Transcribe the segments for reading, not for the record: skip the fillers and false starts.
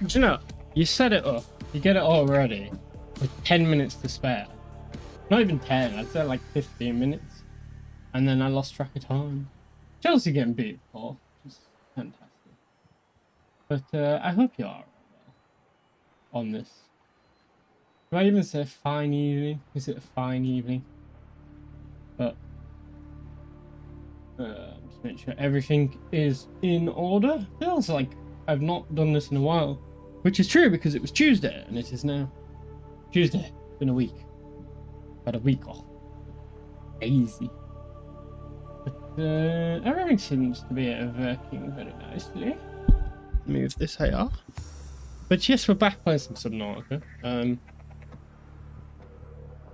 Do you know, you set it up, you get it all ready with 10 minutes to spare. Not even 10, I'd say like 15 minutes. And then I lost track of time. Chelsea getting beat, Paul, which is fantastic. But I hope you are well on this. Do I even say fine evening? Is it a fine evening? But just make sure everything is in order. Feels like I've not done this in a while, which is true because it was Tuesday and it is now Tuesday. It's been a week. About a week off. Easy. But everything seems to be working very nicely. Move this here. But yes, we're back playing some Subnautica.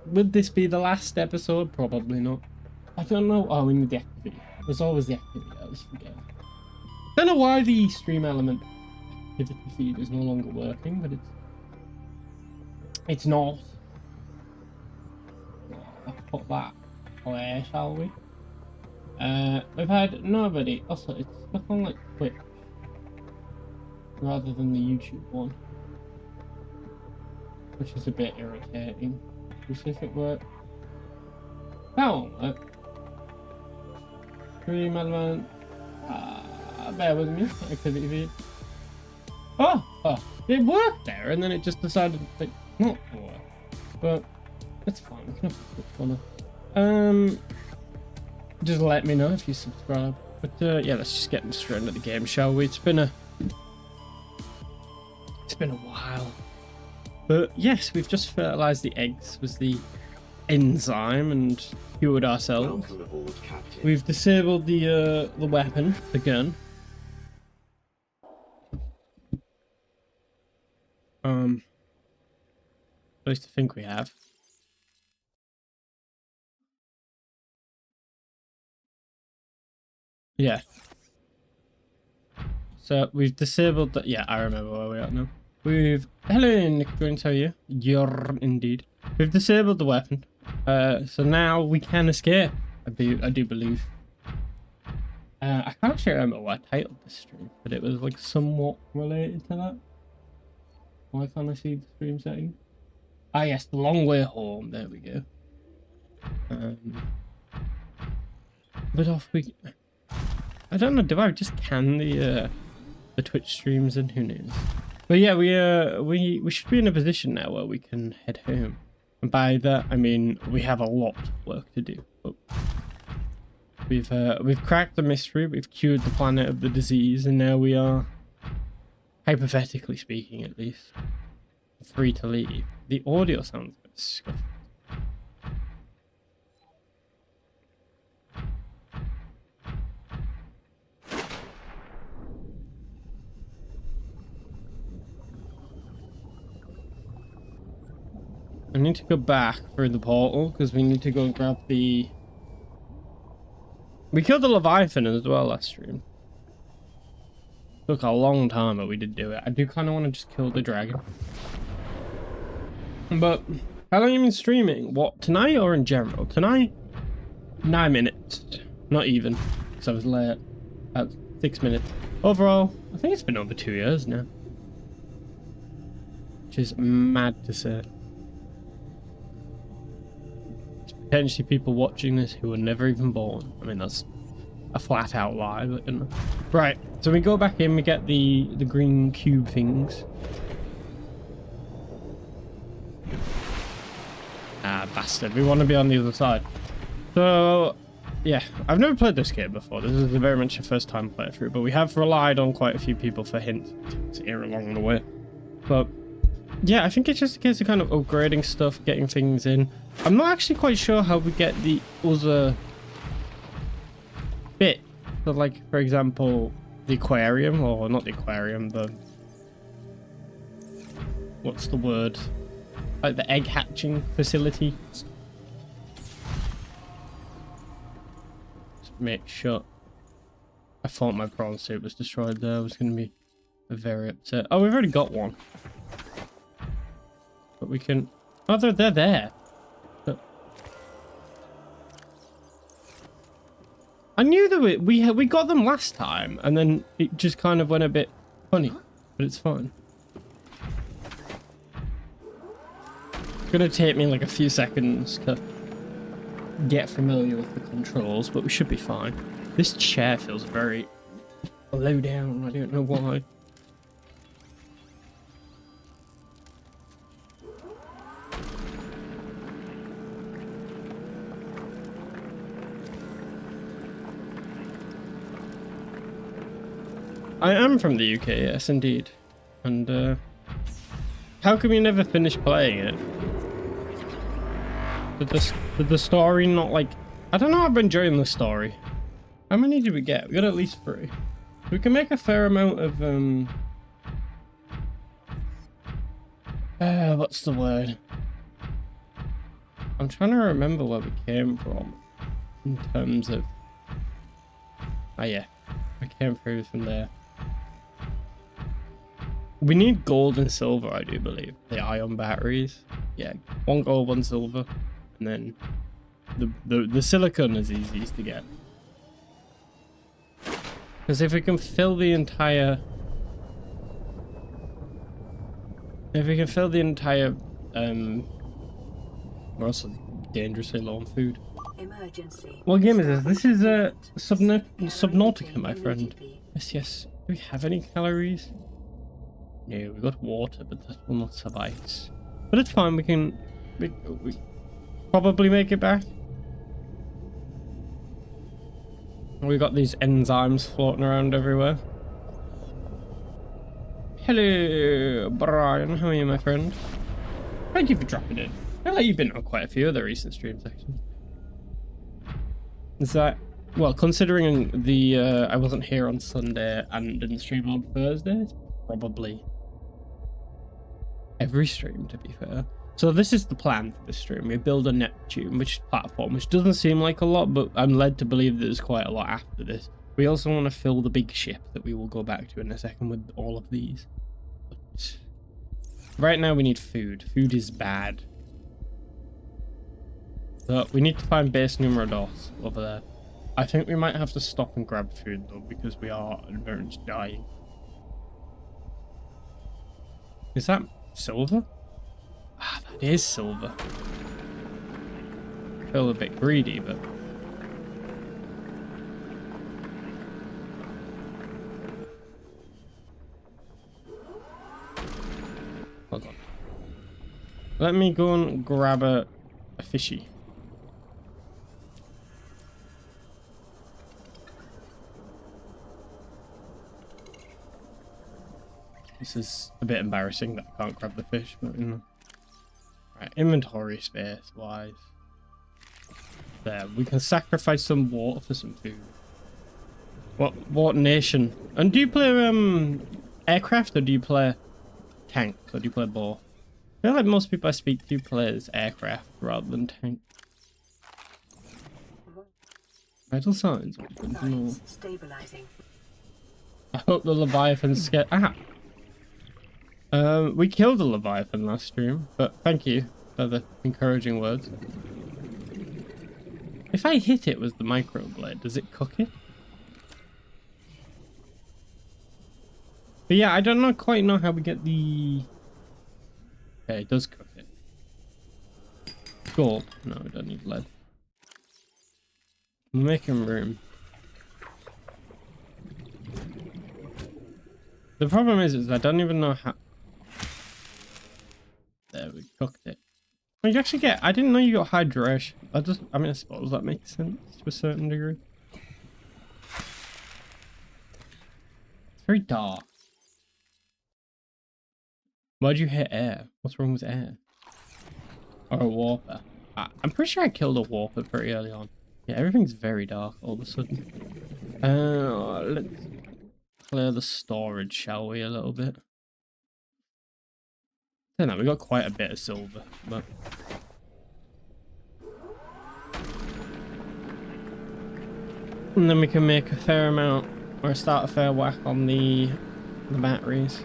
Would this be the last episode? Probably not. I don't know. Oh, we need the activity. There's always the activity. I always forget. Don't know why the stream element activity feed is no longer working, but it's not. Let's put that away, shall we? We've had nobody. Also, it's stuck on like Twitch rather than the YouTube one, which is a bit irritating. We'll see if it works. That won't work. Stream element. Bear with me. Activity feed. Oh, it worked there, and then it just decided to not work. But it's fine. We can have a quick one. Just let me know if you subscribe. But yeah, let's just get straight into the game, shall we? It's been a while. But yes, we've just fertilized the eggs with the enzyme and cured ourselves. We've disabled the weapon, the gun. At least I think we have. Yeah. So we've disabled the. Yeah, I remember where we are now. Hello, Nick Jones, how are you? You're indeed. We've disabled the weapon. So now we can escape. I do believe. I can't actually remember what I titled this stream, but it was like somewhat related to that. Why can't I see the stream setting? Ah yes, the long way home. There we go. But off we. I don't know. Do I just can the Twitch streams and who knows? But yeah, we should be in a position now where we can head home. And by that I mean we have a lot of work to do. But we've cracked the mystery. We've cured the planet of the disease, and now we are, hypothetically speaking, at least, free to leave. The audio sounds a bit scuffed. I need to go back through the portal because we need to go and grab the. We killed the Leviathan as well last stream. Took a long time, but we did do it. I do kind of want to just kill the dragon. But how long have you been streaming? What, tonight or in general? Tonight, 9 minutes. Not even, because I was late. About 6 minutes. Overall, I think it's been over 2 years now. Which is mad to say. Potentially people watching this who were never even born. I mean, that's a flat out lie, but you know. Right, so we go back in, we get the green cube things. Ah, bastard, we want to be on the other side. So, yeah, I've never played this game before. This is very much a first time playthrough, but we have relied on quite a few people for hints here along the way. But yeah, I think it's just a case of kind of upgrading stuff, getting things in. I'm not actually quite sure how we get the other bit. So like, for example, the aquarium, or not the aquarium, the... What's the word? Like the egg hatching facility. Just make sure. I thought my prawn suit was destroyed there. I was going to be very upset. Oh, we've already got one. But we can... Oh, they're there. But... I knew that we got them last time, and then it just kind of went a bit funny. But it's fine. gonna take me like a few seconds to get familiar with the controls, but we should be fine. This chair feels very low down. I don't know why. I am from the UK, yes, indeed. And, how come you never finished playing it? Did the story not, like... I don't know, I've been enjoying the story. How many did we get? We got at least 3. We can make a fair amount of, what's the word? I'm trying to remember where we came from. In terms of... Oh, yeah. I came through from there. We need gold and silver, I do believe. The ion batteries. Yeah, 1 gold, 1 silver. And then the silicon is easiest to get. Because if we can fill the entire... we're also dangerously low on food. Emergency. What game is this? This is Subnautica, my friend. Yes, yes. Do we have any calories? No, we got water, but that will not suffice. But it's fine, we can we probably make it back. We got these enzymes floating around everywhere. Hello, Brian. How are you, my friend? Thank you for dropping in. I feel like you've been on quite a few of the recent streams, actually. Is that... Well, considering the I wasn't here on Sunday and didn't stream on Thursday, it's probably every stream, to be fair. So this is the plan for this stream. We build a Neptune, which platform, which doesn't seem like a lot, but I'm led to believe that there's quite a lot after this. We also want to fill the big ship that we will go back to in a second with all of these. But right now we need food. Food is bad. So we need to find base numero dos over there. I think we might have to stop and grab food though, because we are very much dying. Is that silver? Ah, that is silver. I feel a bit greedy, but... Hold on. Let me go and grab a fishy. This is a bit embarrassing that I can't grab the fish, but you know. Right, inventory space wise. There, we can sacrifice some water for some food. What nation? And do you play aircraft or do you play tanks or do you play both? I feel like most people I speak to play as aircraft rather than tank. Vital signs. Stabilizing. I hope the Leviathan's scared. Ah! We killed a Leviathan last stream, but thank you for the encouraging words. If I hit it with the microblade, does it cook it? But yeah, I don't quite know how we get the... Okay, it does cook it. Gold. No, we don't need lead. I'm making room. The problem is I don't even know how... There, we cooked it. Well, you actually get... I didn't know you got hydration. I mean, I suppose that makes sense to a certain degree. It's very dark. Why'd you hit air? What's wrong with air? Or a warper? I'm pretty sure I killed a warper pretty early on. Yeah, everything's very dark all of a sudden. Let's clear the storage, shall we, a little bit? I don't know, we got quite a bit of silver, but... And then we can make a fair amount, or start a fair whack on the batteries.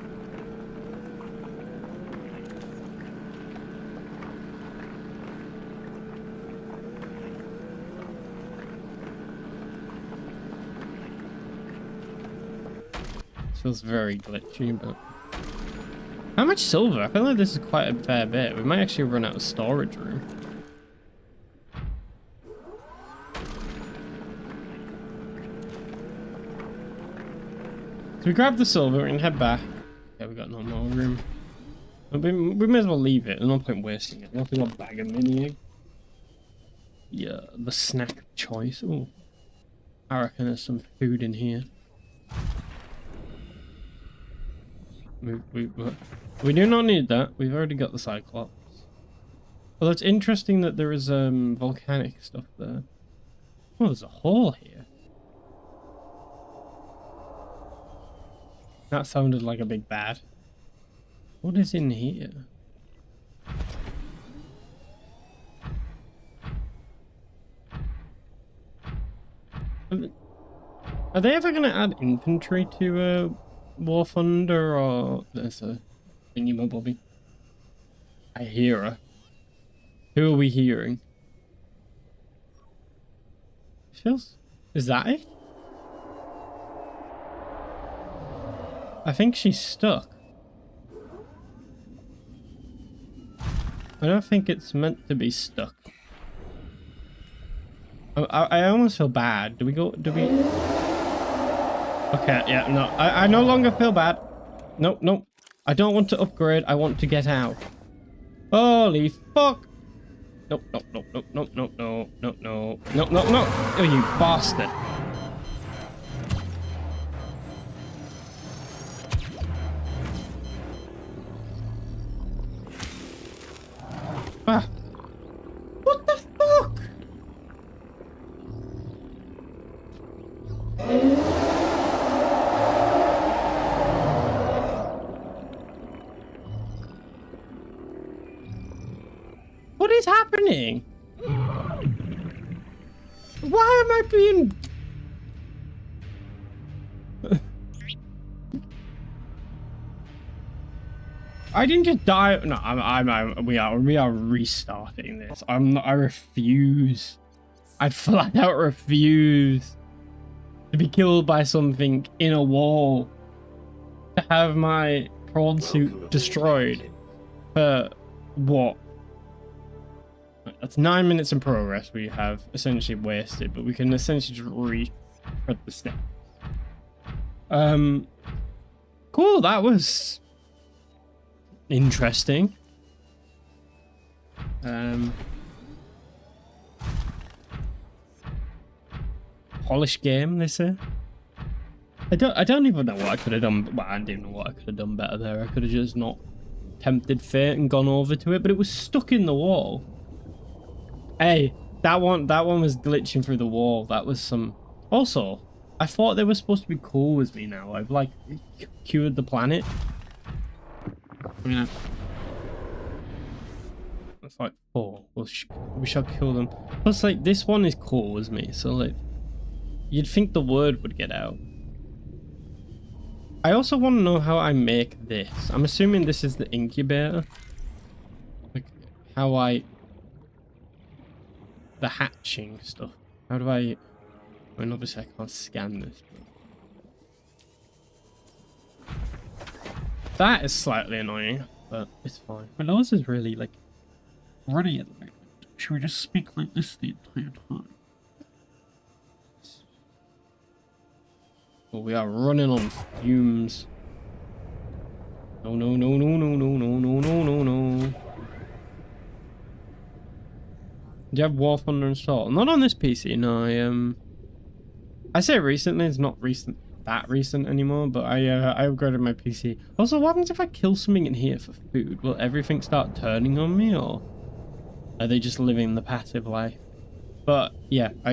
Feels very glitchy, but... How much silver? I feel like this is quite a fair bit. We might actually run out of storage room. So we grab the silver and head back. Yeah, we got no more room. We may as well leave it. There's no point wasting it. What we got? Bag of mini egg. Yeah, the snack of choice. Oh, I reckon there's some food in here. We do not need that. We've already got the Cyclops. Well, it's interesting that there is volcanic stuff there. Oh, there's a hole here. That sounded like a big bad. What is in here? Are they ever going to add infantry to War Thunder, or there's a thingy-mabobby? I hear her. Who are we hearing? Is that it? I think she's stuck. I don't think it's meant to be stuck. I almost feel bad. Do we? Okay, yeah, no. I no longer feel bad. Nope, nope. I don't want to upgrade. I want to get out. Holy fuck. Nope, nope, nope, nope, nope, nope, nope, nope, nope, nope, nope, nope. Oh, you bastard. Ah. What the fuck? What is happening? Why am I being... I didn't just die. No, we are restarting this. I refuse. I flat out refuse to be killed by something in a wall. To have my prawn suit destroyed. For what? That's 9 minutes in progress we have essentially wasted, but we can essentially just re-spread the steps. Cool, that was interesting. Polished game, they say. I don't even know what I could have done. Well, I don't even know what I could have done better there. I could have just not tempted fate and gone over to it, but it was stuck in the wall. Hey, that one was glitching through the wall. That was some... Also, I thought they were supposed to be cool with me now. I've, like, cured the planet. I mean, that's like 4. We shall kill them. Plus, like, this one is cool with me, so, like, you'd think the word would get out. I also want to know how I make this. I'm assuming this is the incubator. Like, how the hatching stuff. How do I mean, obviously I can't scan this. But... that is slightly annoying, but it's fine. My nose is really, like, runny at the moment. Should we just speak like this the entire time? Well, we are running on fumes. No, no, no, no, no, no, no, no, no, no, no. Do you have War Thunder installed? Not on this PC, no. I say recently, it's not that recent anymore, but I upgraded my PC. Also, what happens if I kill something in here for food? Will everything start turning on me, or are they just living the passive life? But yeah, I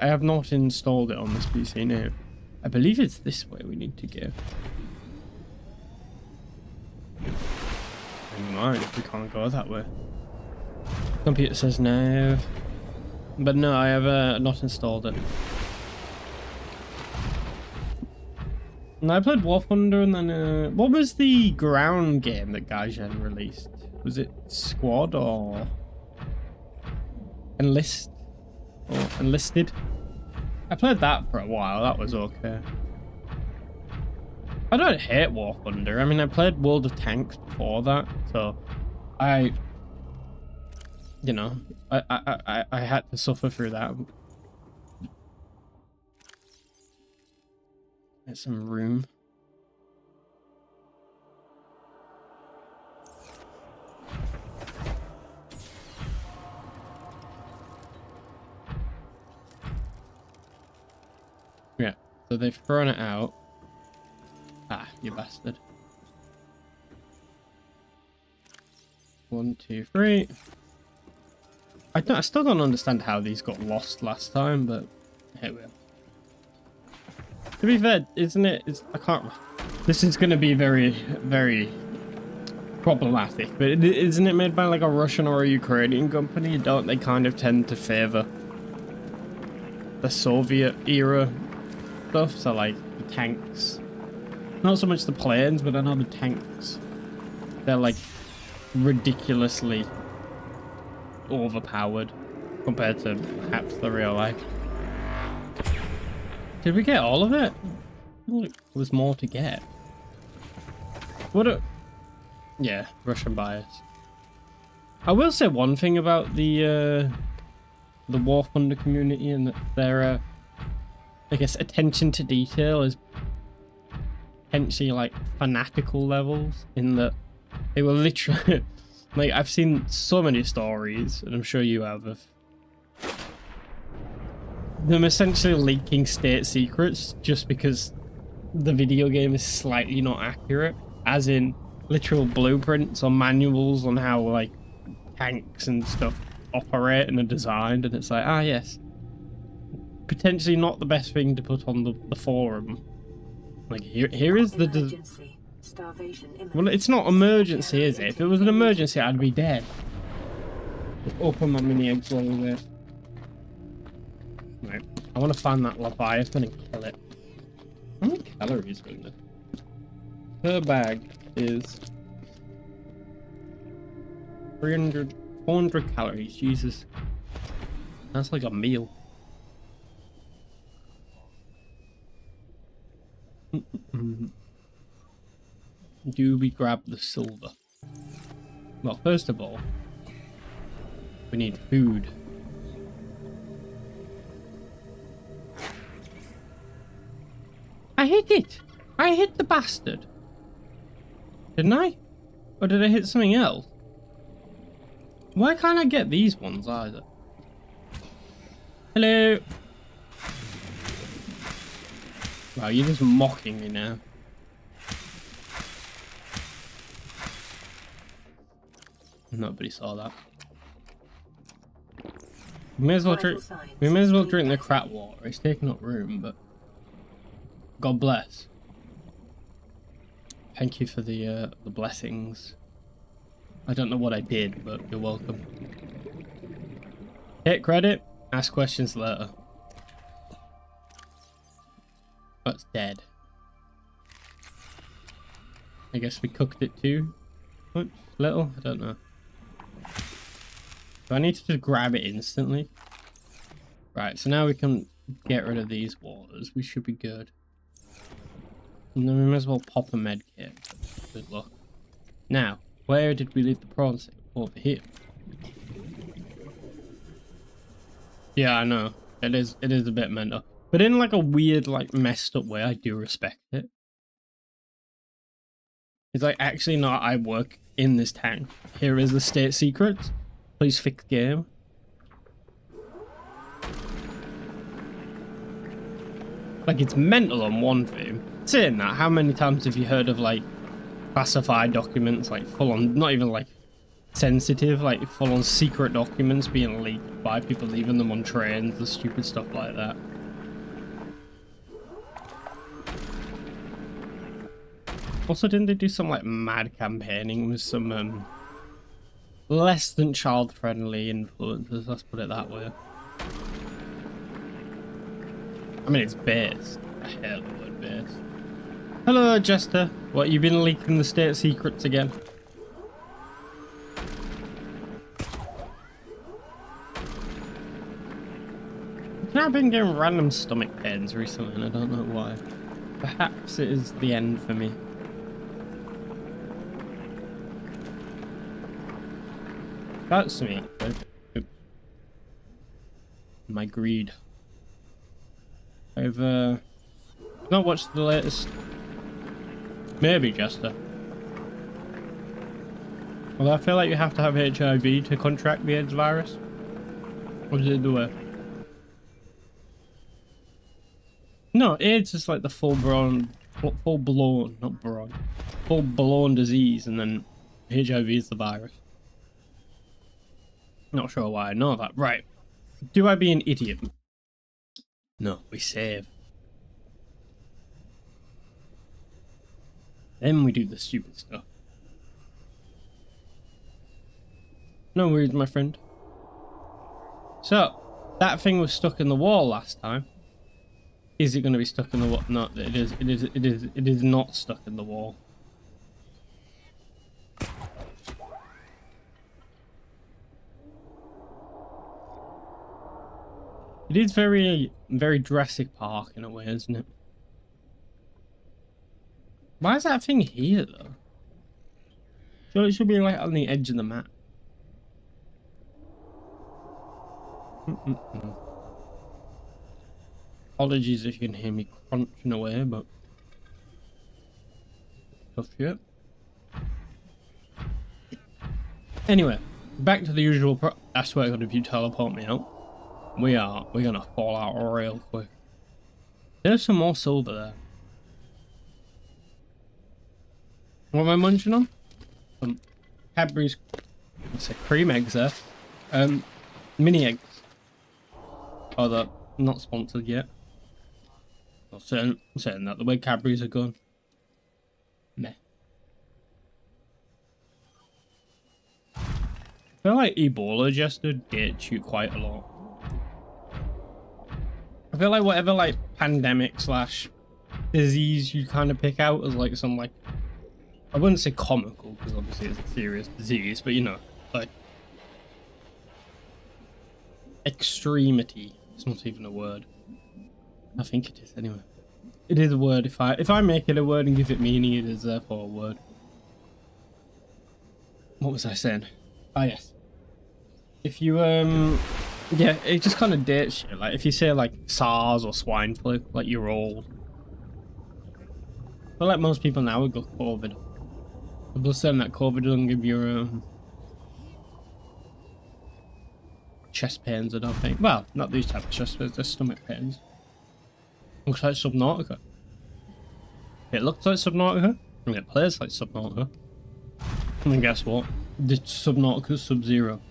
have not installed it on this PC now. I believe it's this way we need to go. Never mind, we can't go that way. Computer says no. But no, I have not installed it. And I played War Thunder, and then what was the ground game that Gaijin released? Was it Squad or Enlist or Enlisted? I played that for a while. That was okay. I don't hate War Thunder. I mean, I played World of Tanks before that, so I, you know, I had to suffer through that. There's some room. Yeah, so they've thrown it out. Ah, you bastard. 1, 2, 3. I still don't understand how these got lost last time, but here we are. To be fair, isn't it? I can't. This is going to be very, very problematic. But isn't it made by like a Russian or a Ukrainian company? Don't they kind of tend to favor the Soviet era stuff? So like the tanks, not so much the planes, but I know the tanks. They're like ridiculously overpowered compared to perhaps the real life. Did we get all of it? There was more to get. What a... Yeah, Russian bias. I will say one thing about the War Thunder community, and that their, I guess, attention to detail is potentially like fanatical levels, in that they were literally... like, I've seen so many stories, and I'm sure you have, of them essentially leaking state secrets just because the video game is slightly not accurate, as in literal blueprints or manuals on how like tanks and stuff operate and are designed, and it's like, ah yes, potentially not the best thing to put on the forum. Like here is the well, it's not emergency, is it? If it was an emergency, I'd be dead. Just open my mini eggs while we're there. Right, I want to find that Leviathan and kill it. How many calories are in this? Per bag is 400 calories. Jesus, that's like a meal. Do we grab the silver? Well, first of all, we need food. I hit it! I hit the bastard! Didn't I? Or did I hit something else? Why can't I get these ones either? Hello! Wow, you're just mocking me now. Nobody saw that. We may as well drink the crap water. It's taking up room, but God bless. Thank you for the blessings. I don't know what I did, but you're welcome. Take credit, ask questions later. That's dead. I guess we cooked it too much? Little? I don't know. Do I need to just grab it instantly? Right, so now we can get rid of these waters. We should be good. And then we might as well pop a med kit. Good luck. Now, where did we leave the prawns? Over here. Yeah, I know. It is a bit mental. But in like a weird, like messed up way, I do respect it. It's like, actually no, I work in this tank. Here is the state secret. Please fix game. Like, it's mental on one thing. Saying that, how many times have you heard of like classified documents, like full on, not even like sensitive, like full on secret documents being leaked by people leaving them on trains, the stupid stuff like that. Also, didn't they do some like mad campaigning with some less than child-friendly influencers? Let's put it that way. I mean, it's based. I hate the word based. Hello, Jester. What, you been leaking the state secrets again? I've been getting random stomach pains recently, and I don't know why. Perhaps it is the end for me. That's me. Oops. My greed. I've not watched the latest. Maybe Jester. Well, I feel like you have to have HIV to contract the AIDS virus. Or is it the way? No, AIDS is like the full-blown, not broad, full-blown disease, and then HIV is the virus. Not sure why I know that. Right. Do I be an idiot? No, we save. Then we do the stupid stuff. No worries, my friend. So, that thing was stuck in the wall last time. Is it going to be stuck in the wall? No, it is not stuck in the wall. It is very Jurassic Park in a way, isn't it? Why is that thing here, though? Surely it should be like on the edge of the map. Apologies if you can hear me crunching away, but tough shit. Anyway, back to the usual. I swear to God, if you teleport me out, we're gonna fall out real quick. There's some more silver there. What am I munching on? Some Cadbury's, let's say cream eggs there. Mini eggs. Oh, they're not sponsored yet. I'm saying that the way Cadbury's are going. Meh. I feel like Ebola just dates you quite a lot. I feel like whatever like pandemic slash disease you kind of pick out as like some like, I wouldn't say comical because obviously it's a serious disease, but you know, like extremity. It's not even a word. I think it is anyway. It is a word. If I make it a word and give it meaning, it is therefore a word. What was I saying? Ah, yes. If you yeah, it just kind of dates you. Like if you say like SARS or swine flu, like you're old. I feel like most people now would go COVID. People saying that COVID doesn't give you chest pains, I don't think. Well, not these type of chest pains, they're stomach pains. Looks like Subnautica. It looks like Subnautica, and it plays like Subnautica. And then guess what? It's Subnautica Sub-Zero.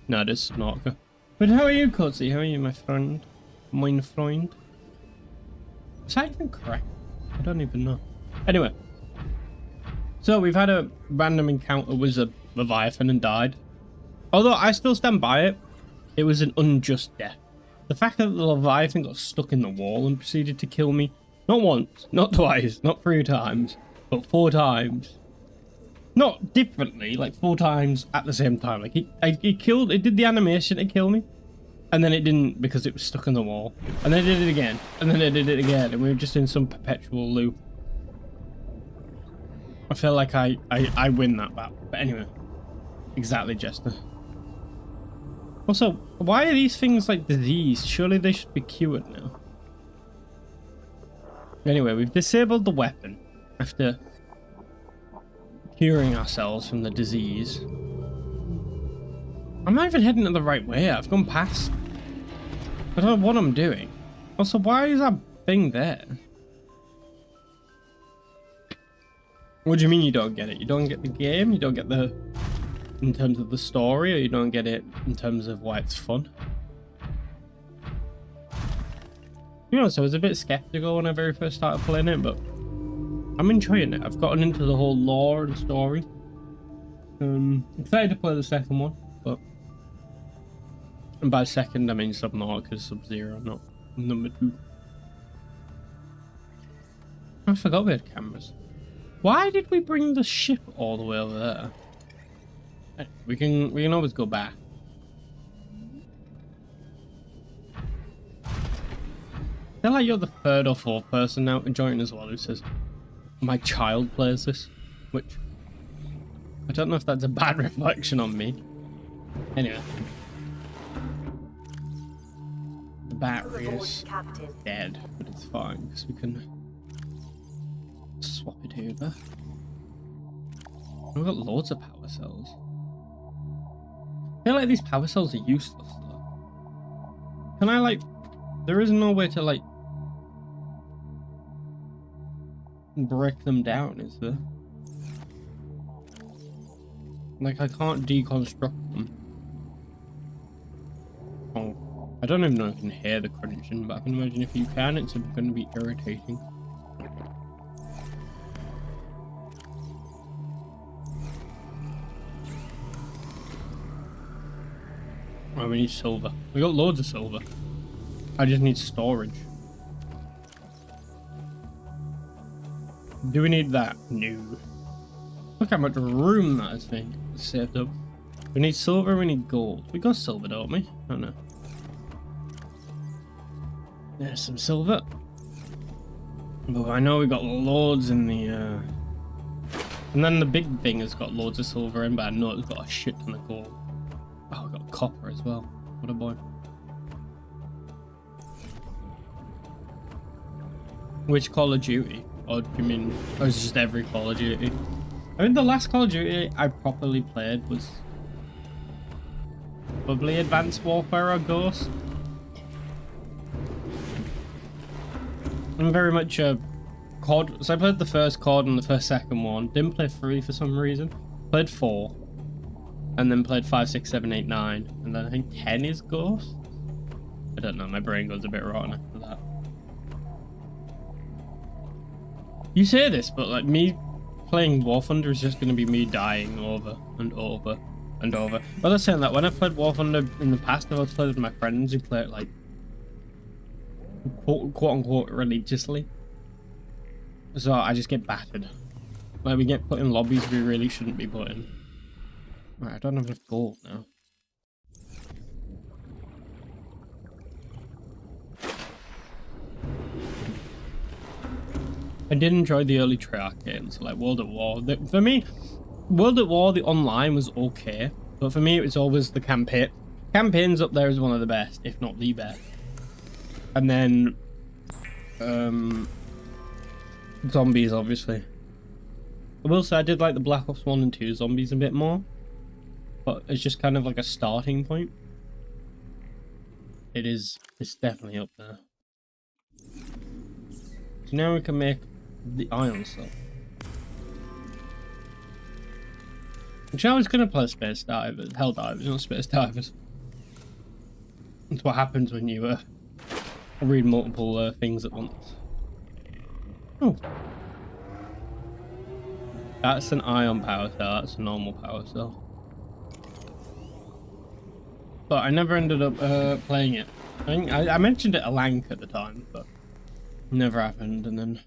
No, it is Subnautica. But how are you, Cozy? How are you, my friend? Mein Freund? Is that even correct? I don't even know. Anyway. So, we've had a random encounter with a Leviathan and died. Although, I still stand by it. It was an unjust death. The fact that the Leviathan got stuck in the wall and proceeded to kill me, not once, not twice, not 3 times, but 4 times. Not differently, like 4 times at the same time. Like it did the animation to kill me, and then it didn't because it was stuck in the wall. And then it did it again, and then it did it again, and we were just in some perpetual loop. I feel like I win that battle. But anyway, exactly, Jester. Also, why are these things like diseased? Surely they should be cured now. Anyway, we've disabled the weapon after curing ourselves from the disease. I'm not even heading in the right way. I've gone past. I don't know what I'm doing. Also, why is that thing there? What do you mean you don't get it? You don't get the game? You don't get the... in terms of the story, or you don't get it in terms of why it's fun? You know, so I was a bit skeptical when I very first started playing it, but I'm enjoying it. I've gotten into the whole lore and story. Excited to play the second one, but... and by second, I mean Subnautica Sub-Zero, not number 2. I forgot we had cameras. Why did we bring the ship all the way over there? We can always go back. I feel like you're the third or fourth person now to join as well who says, my child plays this, which I don't know if that's a bad reflection on me. Anyway. The battery is dead, but it's fine because we can swap it over. We've got loads of power cells. I feel like these power cells are useless though. Can I like... There is no way to like... break them down, is there? Like I can't deconstruct them. Oh, I don't even know if you can hear the crunching, but I can imagine if you can, it's going to be irritating. Oh, we need silver. We got loads of silver. I just need storage. Do we need that? No. Look how much room that is saved up. We need silver, we need gold. We got silver, don't we? Oh no. There's some silver. But I know we got loads in the and then the big thing has got loads of silver in, but I know it's got a shit ton of gold. Oh, we got copper as well. What a boy. Which Call of Duty? Or do you mean, or is it just every Call of Duty? I mean, the last Call of Duty I properly played was probably Advanced Warfare or Ghost. I'm very much a COD, so I played the first COD and the second one. Didn't play 3 for some reason. Played 4. And then played 5, 6, 7, 8, 9. And then I think 10 is Ghost? I don't know, my brain goes a bit rotten after that. You say this, but like me playing War Thunder is just going to be me dying over and over and over. But I'm saying that when I played War Thunder in the past, I've played with my friends who play it like quote unquote religiously. So I just get battered. Like we get put in lobbies we really shouldn't be put in. Right, I don't have enough gold now. I did enjoy the early Treyarch games, like World at War. For me, World at War, the online was okay, but for me it was always the campaign. Campaigns up there is one of the best, if not the best. And then, zombies, obviously. I will say I did like the Black Ops 1 and 2 zombies a bit more, but it's just kind of like a starting point. It's definitely up there. So now we can make the iron cell. Which I was going to play Space Divers, Hell Divers, not Space Divers. That's what happens when you read multiple things at once. Oh. That's an ion power cell, that's a normal power cell. But I never ended up playing it. I think I mentioned it a Lank at the time, but never happened, and then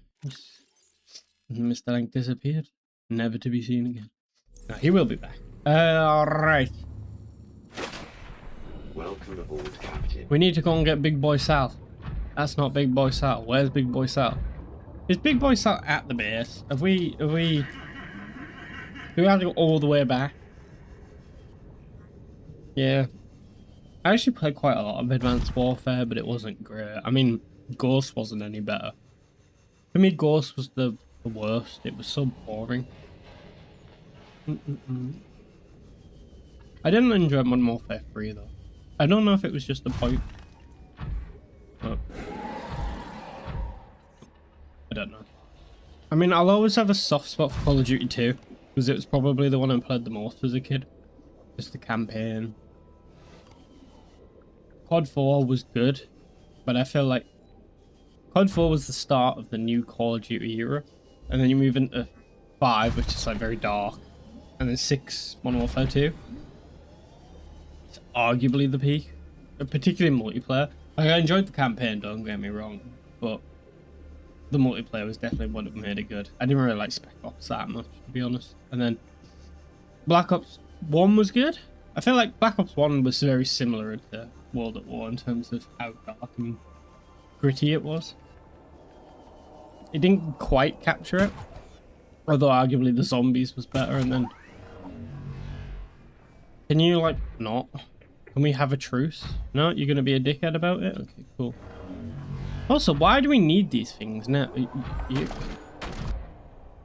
Mr. Lank disappeared. Never to be seen again. No, he will be back. Alright. Welcome aboard, Captain. We need to go and get Big Boy Sal. That's not Big Boy Sal. Where's Big Boy Sal? Is Big Boy Sal at the base? Do we have to go all the way back? Yeah. I actually played quite a lot of Advanced Warfare, but it wasn't great. I mean, Ghost wasn't any better. For me, Ghost was the worst. It was so boring. I didn't enjoy Modern Warfare 3 though. I don't know if it was just the point. But I don't know. I mean, I'll always have a soft spot for Call of Duty 2, because it was probably the one I played the most as a kid. Just the campaign. COD 4 was good, but I feel like COD 4 was the start of the new Call of Duty era, and then you move into 5, which is like very dark, and then 6, Modern Warfare 2. It's arguably the peak, particularly multiplayer. Like, I enjoyed the campaign, don't get me wrong, but the multiplayer was definitely what made it good. I didn't really like Spec Ops that much, to be honest. And then Black Ops 1 was good. I feel like Black Ops 1 was very similar to World at War in terms of how dark and gritty it was. It didn't quite capture it, although arguably the zombies was better. And then, can you like not? Can we have a truce? No, you're gonna be a dickhead about it. Okay, cool. Also, why do we need these things now?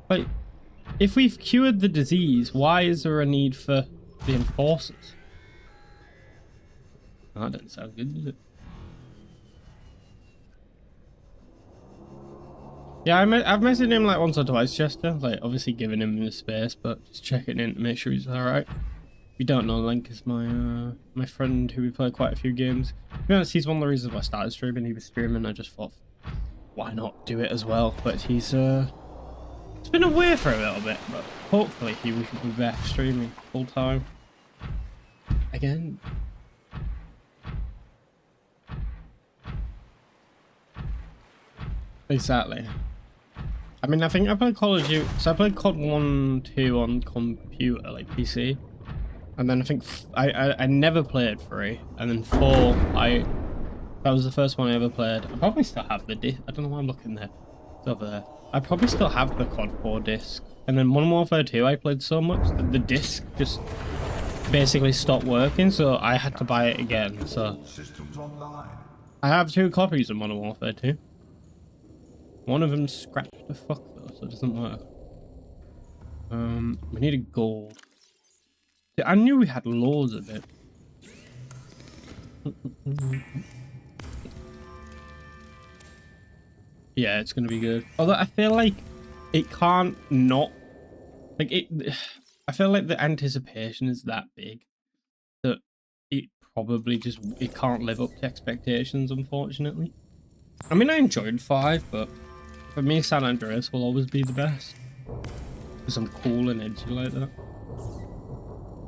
Like, if we've cured the disease, why is there a need for the enforcers? Oh, that doesn't sound good, does it? Yeah, I've messaged him like once or twice, Chester. Like, obviously giving him the space, but just checking in to make sure he's alright. If you don't know, Lank is my my friend who we play quite a few games. To be honest, he's one of the reasons why I started streaming. He was streaming, I just thought, why not do it as well? But he's been away for a little bit, but hopefully we can be back streaming full time again. Exactly. I mean, I think I played Call of Duty, so I played COD 1, 2 on computer, like PC. And then I think I never played 3. And then 4, that was the first one I ever played. I probably still have the disc. I don't know why I'm looking there. It's over there. I probably still have the COD 4 disc. And then Modern Warfare 2 I played so much that the disc just basically stopped working, so I had to buy it again. So I have 2 copies of Modern Warfare 2. One of them scratched the fuck though, so it doesn't work. We need a gold. I knew we had loads of it. Yeah, it's gonna be good. Although I feel like it can't not like it. I feel like the anticipation is that big that it probably just it can't live up to expectations, unfortunately. I mean, I enjoyed 5, but for me, San Andreas will always be the best because I'm cool and edgy like that.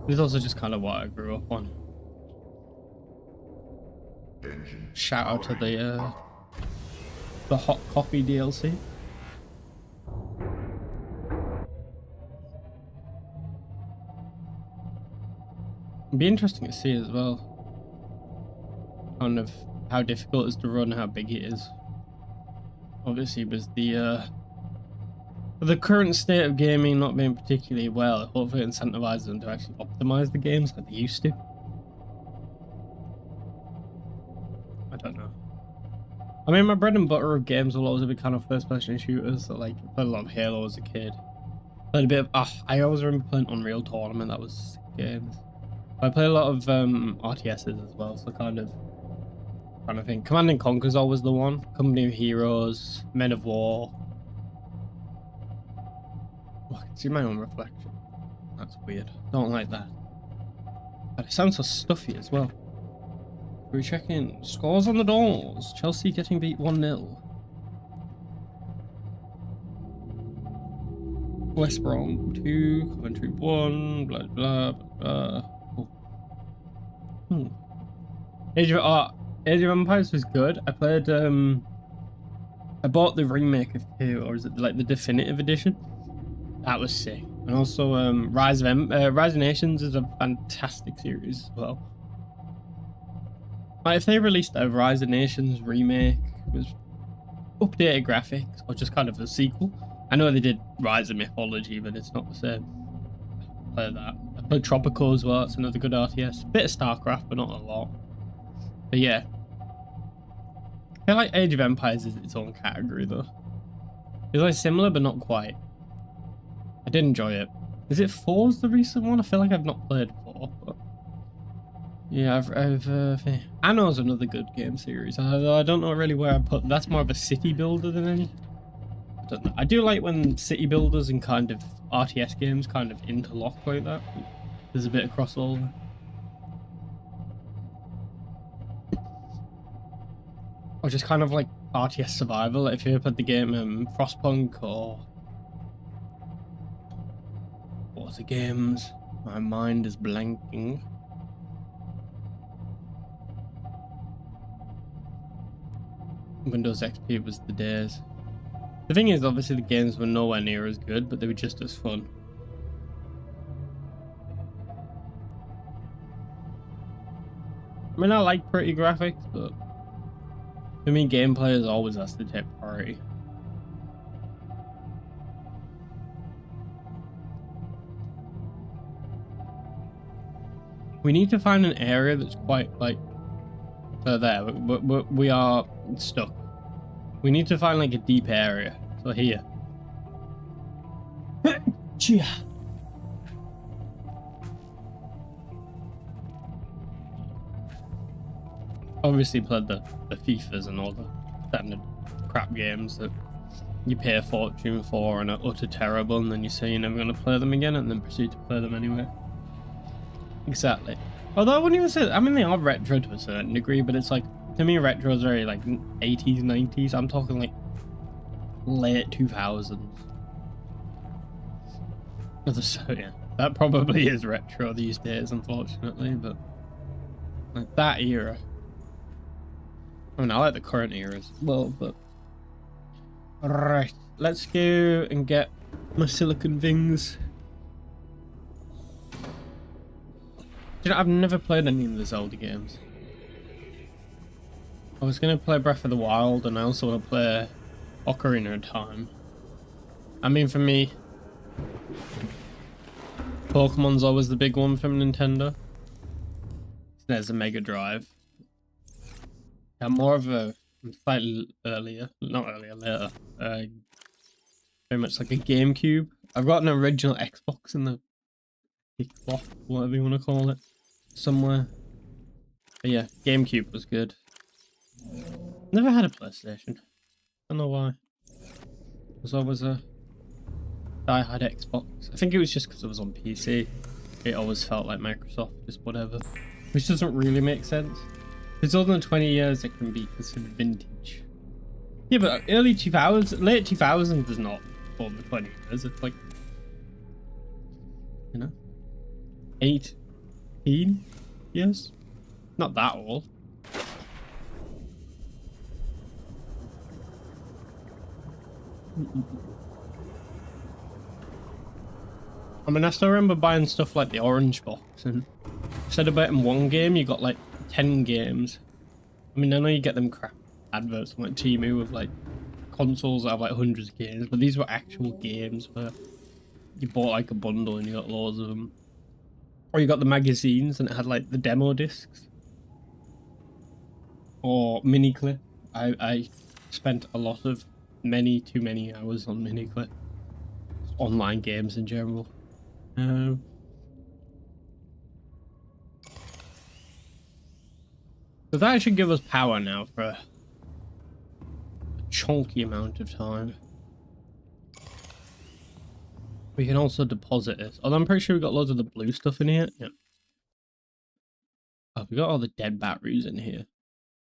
It's also just kind of what I grew up on. Shout out to the hot coffee DLC. It'd be interesting to see as well, kind of how difficult it is to run, how big it is. Obviously, with the current state of gaming not being particularly well, hopefully it incentivizes them to actually optimize the games like they used to. I don't know. I mean, my bread and butter of games will always be kind of first-person shooters. So, like, I played a lot of Halo as a kid. Played a bit of... I always remember playing Unreal Tournament. That was sick games. I played a lot of RTSs as well, so kind of thing. Command and Conquer's always the one. Company of Heroes, Men of War. Oh, I can see my own reflection. That's weird. Don't like that. But it sounds so stuffy as well. We're checking scores on the doors. Chelsea getting beat 1-0. West Brom 2, Coventry 1, blah blah blah. Oh. Age of Empires was good. I played I bought the remake of 2, or is it like the definitive edition? That was sick. And also Rise of Nations is a fantastic series as well. Like, if they released a Rise of Nations remake with updated graphics, or just kind of a sequel. I know they did Rise of Mythology, but it's not the same. I played that. I played Tropico as well. It's another good RTS. Bit of StarCraft, but not a lot. But yeah. I feel like Age of Empires is its own category though. It's like similar, but not quite. I did enjoy it. Is it 4's the recent one? I feel like I've not played 4, but... Yeah, Anno's another good game series. I don't know really where I put. That's more of a city builder than any. I don't know. I do like when city builders and kind of RTS games kind of interlock like that. There's a bit of crossover. Or just kind of like RTS survival. Like if you ever played the game Frostpunk or what was the games? My mind is blanking. Windows XP was the days. The thing is, obviously the games were nowhere near as good, but they were just as fun. I mean, I like pretty graphics, but For me, gameplay is always has to take priority. We need to find an area that's quite like... So there, we are stuck. We need to find like a deep area. So here. Obviously played the FIFAs and all the standard crap games that you pay a fortune for and are utter terrible, and then you say you're never going to play them again and then proceed to play them anyway. Exactly. Although I wouldn't even say that. I mean, they are retro to a certain degree, but it's like, to me, retro is very like 80s, 90s. I'm talking like late 2000s. So yeah, that probably is retro these days, unfortunately, but like that era. I mean, I like the current eras as well, but... Alright, let's go and get my silicon things. You know, I've never played any of the Zelda games. I was going to play Breath of the Wild, and I also want to play Ocarina of Time. I mean, for me, Pokemon's always the big one from Nintendo. There's a Mega Drive. I'm more of a slightly earlier, not earlier, later. Very much like a GameCube. I've got an original Xbox in the cloth, whatever you want to call it, somewhere. But yeah, GameCube was good. Never had a PlayStation. Don't know why. It was always a die-hard Xbox. I think it was just because it was on PC. It always felt like Microsoft, just whatever. Which doesn't really make sense. If it's older than 20 years, it can be considered vintage. Yeah, but early 2000s, late 2000s is not older than 20 years. It's like, you know, 18 years? Not that old. I mean, I still remember buying stuff like the Orange Box, and instead of buying one game, you got like 10 games. I mean, I know you get them crap adverts on like Temu with like consoles that have like hundreds of games, but these were actual games where you bought like a bundle and you got loads of them. Or you got the magazines and it had like the demo discs. Or Miniclip. I spent a lot of too many hours on Miniclip. Online games in general. So that should give us power now for a chunky amount of time. We can also deposit it. Although I'm pretty sure we got loads of the blue stuff in here. Yep. Oh, we got all the dead batteries in here.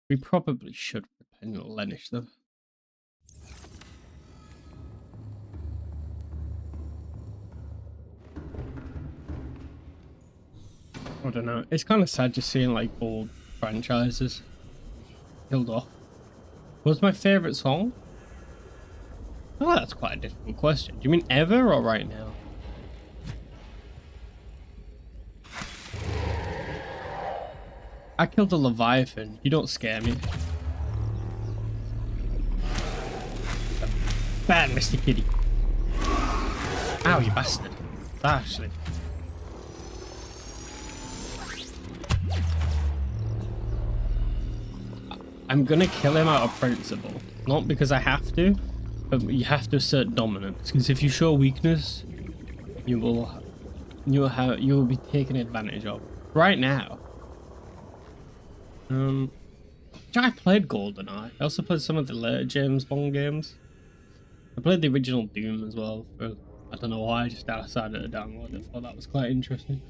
We probably should replenish them. I don't know. It's kind of sad just seeing like old franchises killed off. What's my favorite song? Oh, that's quite a difficult question. Do you mean ever or right now? I killed a Leviathan. You don't scare me. Bad, Mr. Kitty. Ow, you bastard. Actually. I'm gonna kill him out of principle. Not because I have to, but you have to assert dominance. Because if you show weakness, you will be taken advantage of. Right now. I played GoldenEye. I also played some of the later James Bond games. I played the original Doom as well. For, I don't know why, I just decided to download it. I thought that was quite interesting.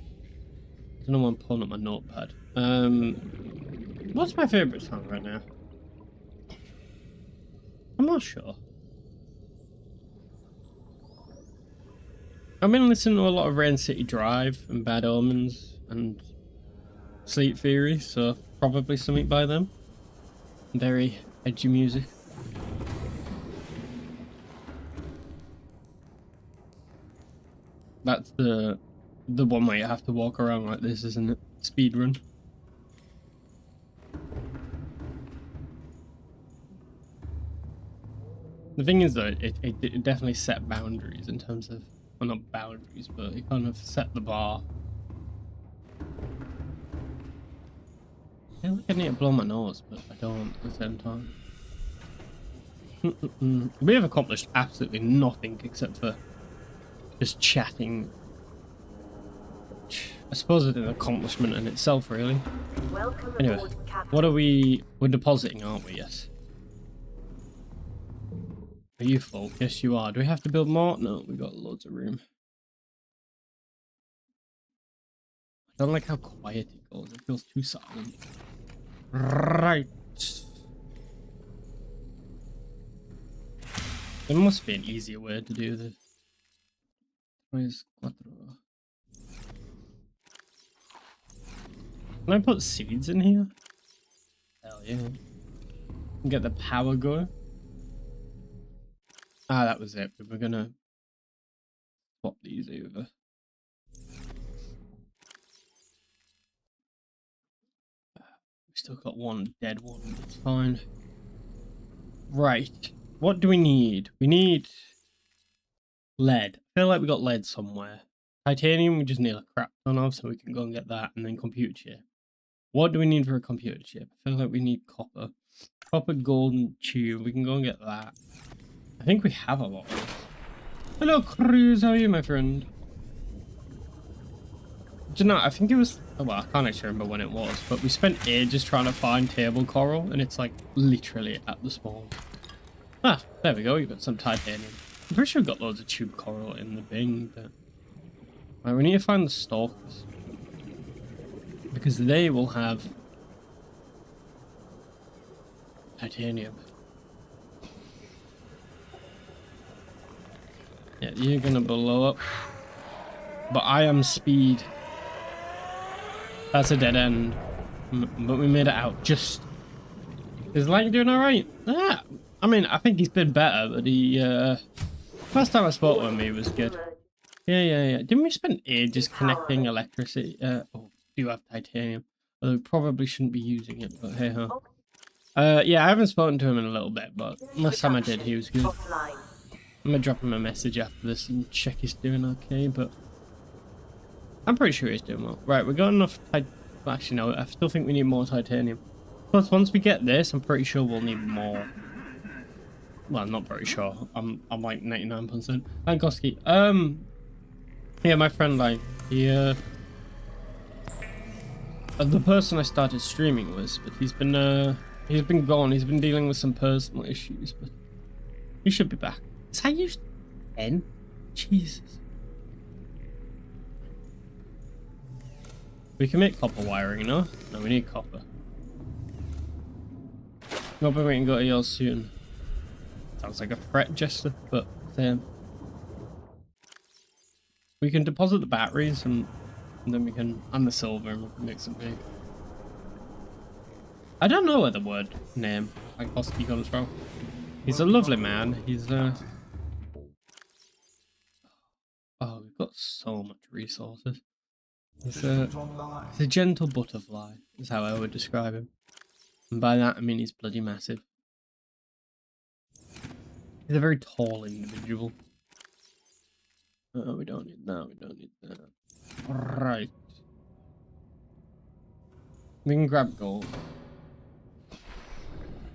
I don't know why I'm pulling up my notepad. What's my favourite song right now? I'm not sure. I've been listening to a lot of Rain City Drive and Bad Omens and Sleep Theory, so probably something by them. Very edgy music. That's the one where you have to walk around like this, isn't it? Speed run. The thing is, though, it definitely set boundaries in terms of, well, not boundaries, but it kind of set the bar. I feel like I need to blow my nose, but I don't at the same time. We have accomplished absolutely nothing except for just chatting. I suppose it's an accomplishment in itself, really. Anyway, what are we? We're depositing, aren't we? Yes. Are you full? Yes, you are. Do we have to build more? No, we got loads of room. I don't like how quiet it goes. It feels too silent. Right. There must be an easier way to do this. Can I put seeds in here? Hell yeah. Get the power going. Ah, that was it. We were gonna swap these over. We still got one dead one. That's fine. Right. What do we need? We need lead. I feel like we got lead somewhere. Titanium, we just need a crap ton of, so we can go and get that, and then computer chip. What do we need for a computer chip? I feel like we need copper. Copper, gold, and tube. We can go and get that. I think we have a lot of this. Hello, Cruz. How are you, my friend? Do you know, I think it was... Oh, well, I can't actually remember when it was, but we spent ages trying to find table coral, and it's like literally at the spawn. Ah, there we go. You've got some titanium. I'm pretty sure we got loads of tube coral in the bin, but... Right, we need to find the stalkers. Because they will have... titanium. Yeah, you're gonna blow up. But I am speed. That's a dead end. But we made it out. Just... Is Lank doing alright? Ah, I mean, I think he's been better, but he, first time I spoke to him, he was good. Yeah. Didn't we spend ages connecting electricity? Oh, we do have titanium. Although we probably shouldn't be using it, but hey ho. Yeah, I haven't spoken to him in a little bit, but last time I did, he was good. I'm gonna drop him a message after this and check he's doing okay, but... I'm pretty sure he's doing well. Right, we got enough actually, no, I still think we need more titanium. Plus, once we get this, I'm pretty sure we'll need more. Well, I'm not very sure. I'm like 99%. Lankofski. Yeah, my friend, like, he, the person I started streaming with, but he's been gone. He's been dealing with some personal issues, but he should be back. Is that used 10? Jesus. We can make copper wiring, no? No, we need copper. Hoping we can go to yours soon. Sounds like a threat gesture, but same. We can deposit the batteries and then we can, and the silver, and we can make some big. I don't know where the word name Lankofski comes from. He's a lovely man. He's oh, we've got so much resources. He's a gentle butterfly, is how I would describe him. And by that I mean he's bloody massive. He's a very tall individual. Oh, we don't need that, we don't need that. Right. We can grab gold.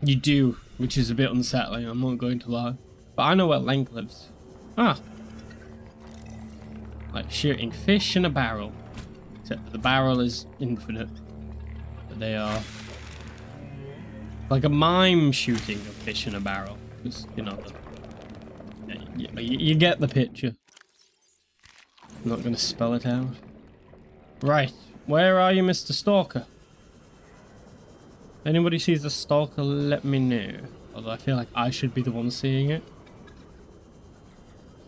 You do, which is a bit unsettling, I'm not going to lie. But I know where Lank lives. Ah! Like shooting fish in a barrel. Except the barrel is infinite. But they are... like a mime shooting a fish in a barrel. Just, you know, you get the picture. I'm not going to spell it out. Right. Where are you, Mr. Stalker? Anybody sees the stalker, let me know. Although I feel like I should be the one seeing it.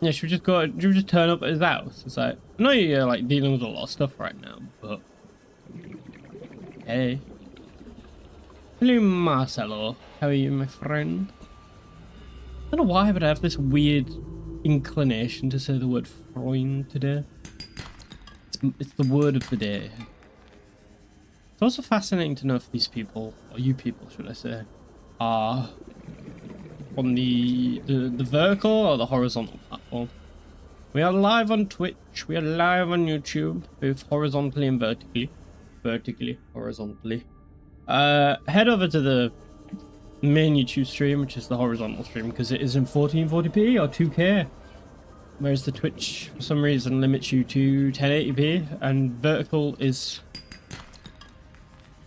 Yeah, should we just turn up at his house? It's like, I know you're like dealing with a lot of stuff right now, but... Hey. Hello, Marcelo. How are you, my friend? I don't know why, but I have this weird inclination to say the word Freund today. It's the word of the day. It's also fascinating to know if these people, or you people should I say, are on the vertical or the horizontal platform. We are live on Twitch. We are live on YouTube, both horizontally and vertically. Horizontally. Head over to the main YouTube stream, which is the horizontal stream, because it is in 1440p or 2K. Whereas the Twitch, for some reason, limits you to 1080p, and vertical is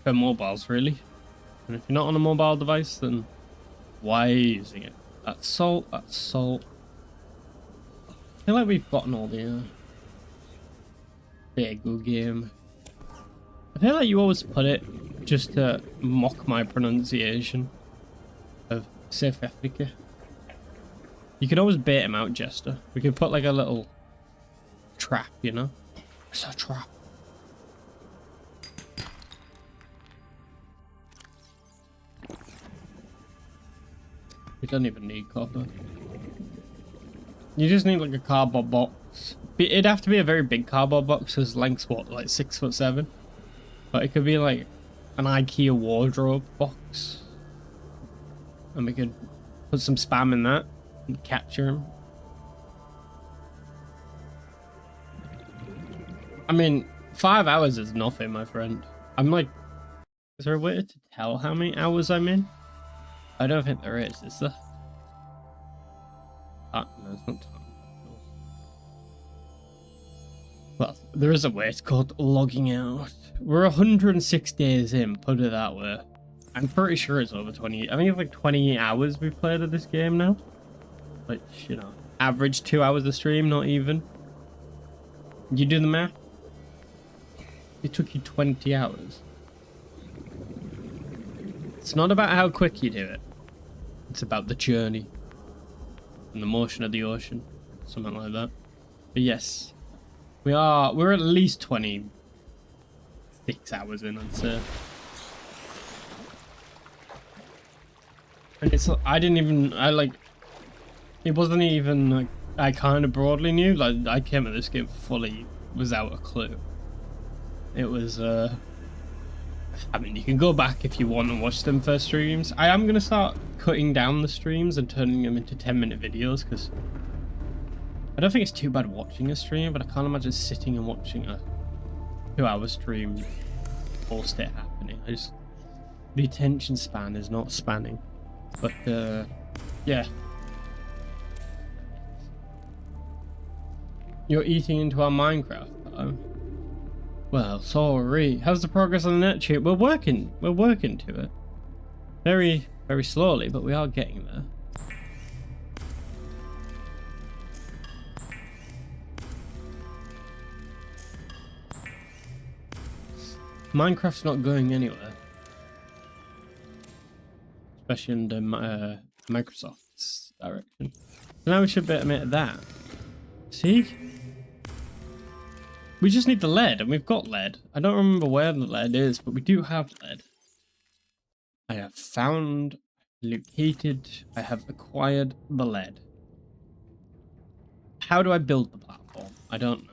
for mobiles, really. And if you're not on a mobile device, then why are you using it? That's salt, that's salt. I feel like we've gotten all the yeah, good game. I feel like you always put it just to mock my pronunciation of South Africa. You could always bait him out, Jester. We could put like a little trap, you know? It's a trap. We don't even need copper. You just need like a cardboard box. It'd have to be a very big cardboard box because Lank's what, like 6'7"? But it could be like an IKEA wardrobe box. And we could put some spam in that and capture him. I mean, 5 hours is nothing, my friend. I'm like, is there a way to tell how many hours I'm in? I don't think there is there? Ah, no, it's not time. Well, there is a way. It's called logging out. We're 106 days in, put it that way. I'm pretty sure it's over 20. I think it's like 20 hours we've played of this game now. Like, you know, average 2 hours a stream, not even. You do the math? It took you 20 hours. It's not about how quick you do it. It's about the journey and the motion of the ocean, something like that. But yes, we're at least 26 hours in, I'd say. And it's it wasn't even like I kind of broadly knew. Like I came at this game fully without a clue. It was I mean, you can go back if you want and watch them first streams. I am going to start cutting down the streams and turning them into 10-minute videos because I don't think it's too bad watching a stream, but I can't imagine sitting and watching a 2-hour stream whilst it happening. The attention span is not spanning. But, yeah. You're eating into our Minecraft. Well, sorry. How's the progress on the net tube? We're working to it. Very, very slowly, but we are getting there. Minecraft's not going anywhere. Especially in the Microsoft's direction. So now we should admit that. See? We just need the lead, and we've got lead. I don't remember where the lead is, but we do have lead. I have found, located, I have acquired the lead. How do I build the platform? I don't know.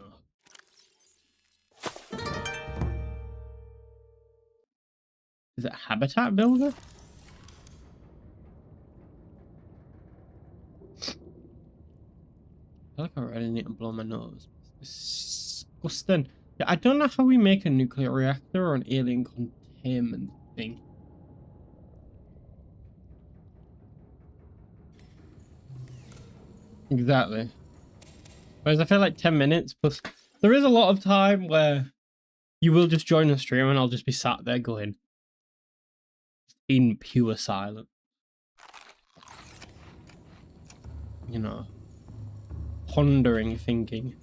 Is it habitat builder? I feel like I already need to blow my nose. Disgusting. Yeah, I don't know how we make a nuclear reactor or an alien containment thing. Exactly. Whereas I feel like 10 minutes plus... There is a lot of time where you will just join the stream and I'll just be sat there going in pure silence. You know. Pondering, thinking.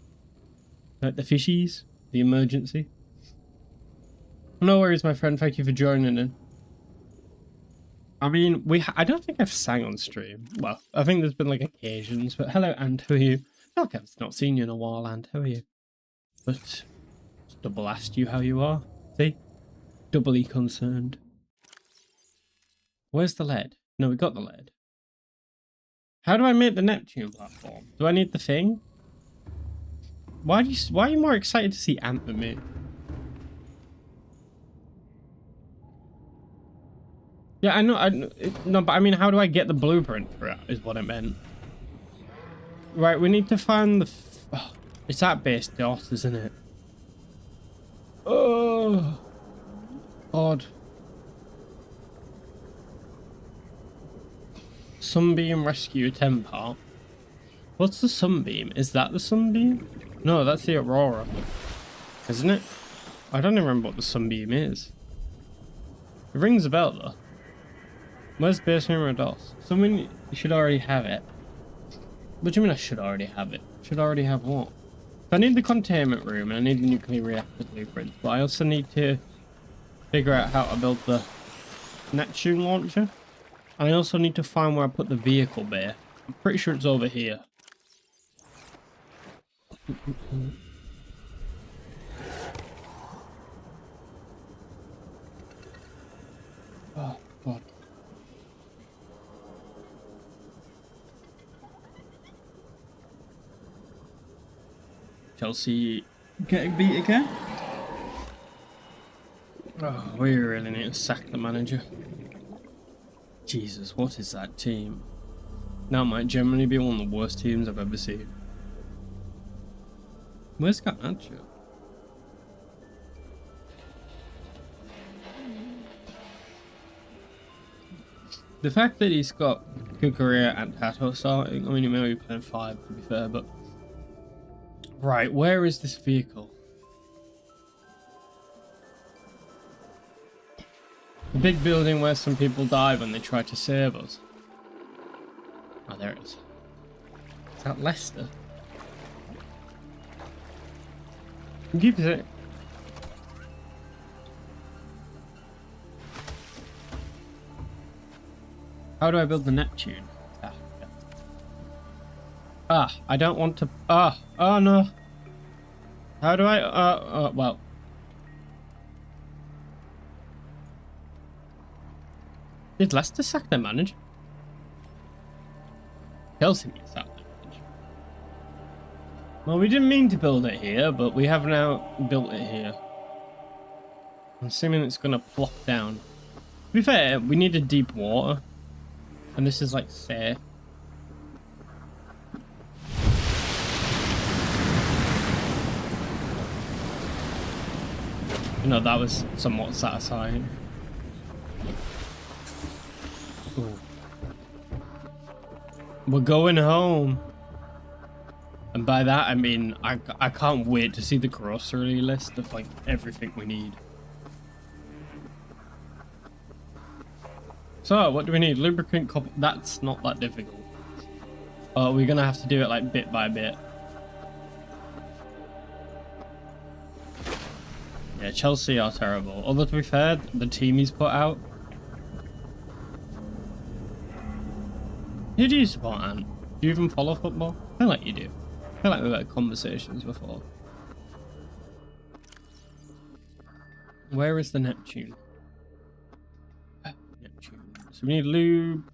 Like the fishies, the emergency. No worries, my friend. Thank you for joining in. I mean, I don't think I've sang on stream. Well, I think there's been like occasions, but hello, Ant. Who are you? I feel like I've not seen you in a while, Ant. How are you? But just double asked you how you are. See? Doubly concerned. Where's the lead? No, we got the lead. How do I make the Neptune platform? Do I need the thing? Why are you more excited to see Ant than me? Yeah, I know. No, but I mean, how do I get the blueprint for it? Is what I meant. Right, we need to find the. Oh, it's at base DOS, isn't it? Oh, God. Sunbeam Rescue 10 part. What's the sunbeam? Is that the sunbeam? No, that's the aurora, isn't it? I don't even remember what the sunbeam is. It rings a bell though. Where's base mirror DOS? Someone should already have it. What do you mean I should already have it? Should already have what? I need the containment room and I need the nuclear reactor blueprint, but I also need to figure out how to build the Neptune launcher. And I also need to find where I put the vehicle bay. I'm pretty sure it's over here. Oh, God. Chelsea Getting beat again? Oh, we really need to sack the manager. Jesus, what is that team? That might generally be one of the worst teams I've ever seen. Where's Garnacho? The fact that he's got Kukurea and Tato starting, I mean, he may be playing 5 to be fair, but... Right, where is this vehicle? The big building where some people die when they try to save us. Oh, there it is. Is that Leicester? Keep it. How do I build the Neptune? I don't want to. Oh no. How do I? Well. Did Leicester sack their manager? Chelsea sacked their manager. Well, we didn't mean to build it here, but we have now built it here. I'm assuming it's gonna plop down. To be fair, we needed deep water, and this is like safe. You know, that was somewhat satisfying. Ooh. We're going home. And by that, I mean, I can't wait to see the grocery list of, like, everything we need. So, what do we need? Lubricant, copper. That's not that difficult. We're gonna have to do it, like, bit by bit. Yeah, Chelsea are terrible. Although, to be fair, the team he's put out. Who do you support, Ant? Do you even follow football? I feel like you do. I feel like we've had conversations before. Where is the Neptune? Neptune. So we need lube,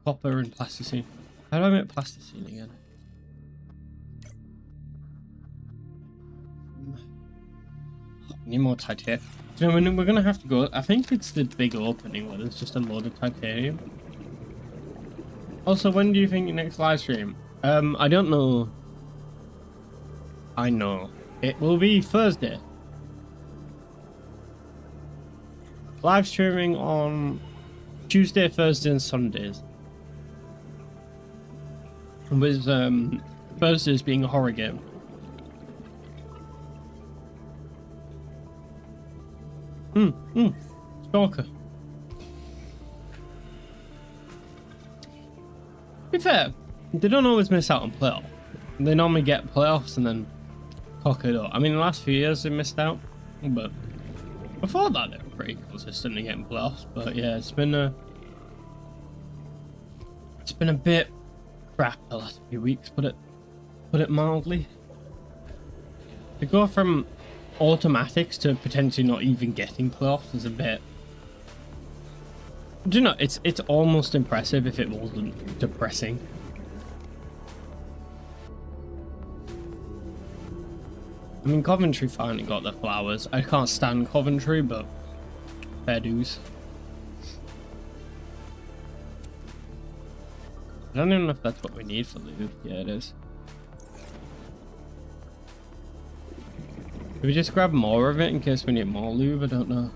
copper, and plasticine. How do I make plasticine again? Need more titanium. Do you know, we're gonna have to go. I think it's the big opening where there's just a load of titanium. Also, when do you think your next live stream? I don't know. I know. It will be Thursday. Live streaming on Tuesday, Thursday, and Sundays. With Thursdays being a horror game. Stalker. To be fair, they don't always miss out on playoffs. They normally get playoffs and then cock it up. I mean, the last few years they missed out, but before that they were pretty consistent in getting playoffs. But yeah, it's been a bit crap the last few weeks, put it mildly. To go from automatics to potentially not even getting playoffs is a bit. Do you know, it's almost impressive if it wasn't depressing. I mean, Coventry finally got their flowers. I can't stand Coventry, but fair dues. I don't even know if that's what we need for lube. Yeah, it is. Did we just grab more of it in case we need more lube? I don't know.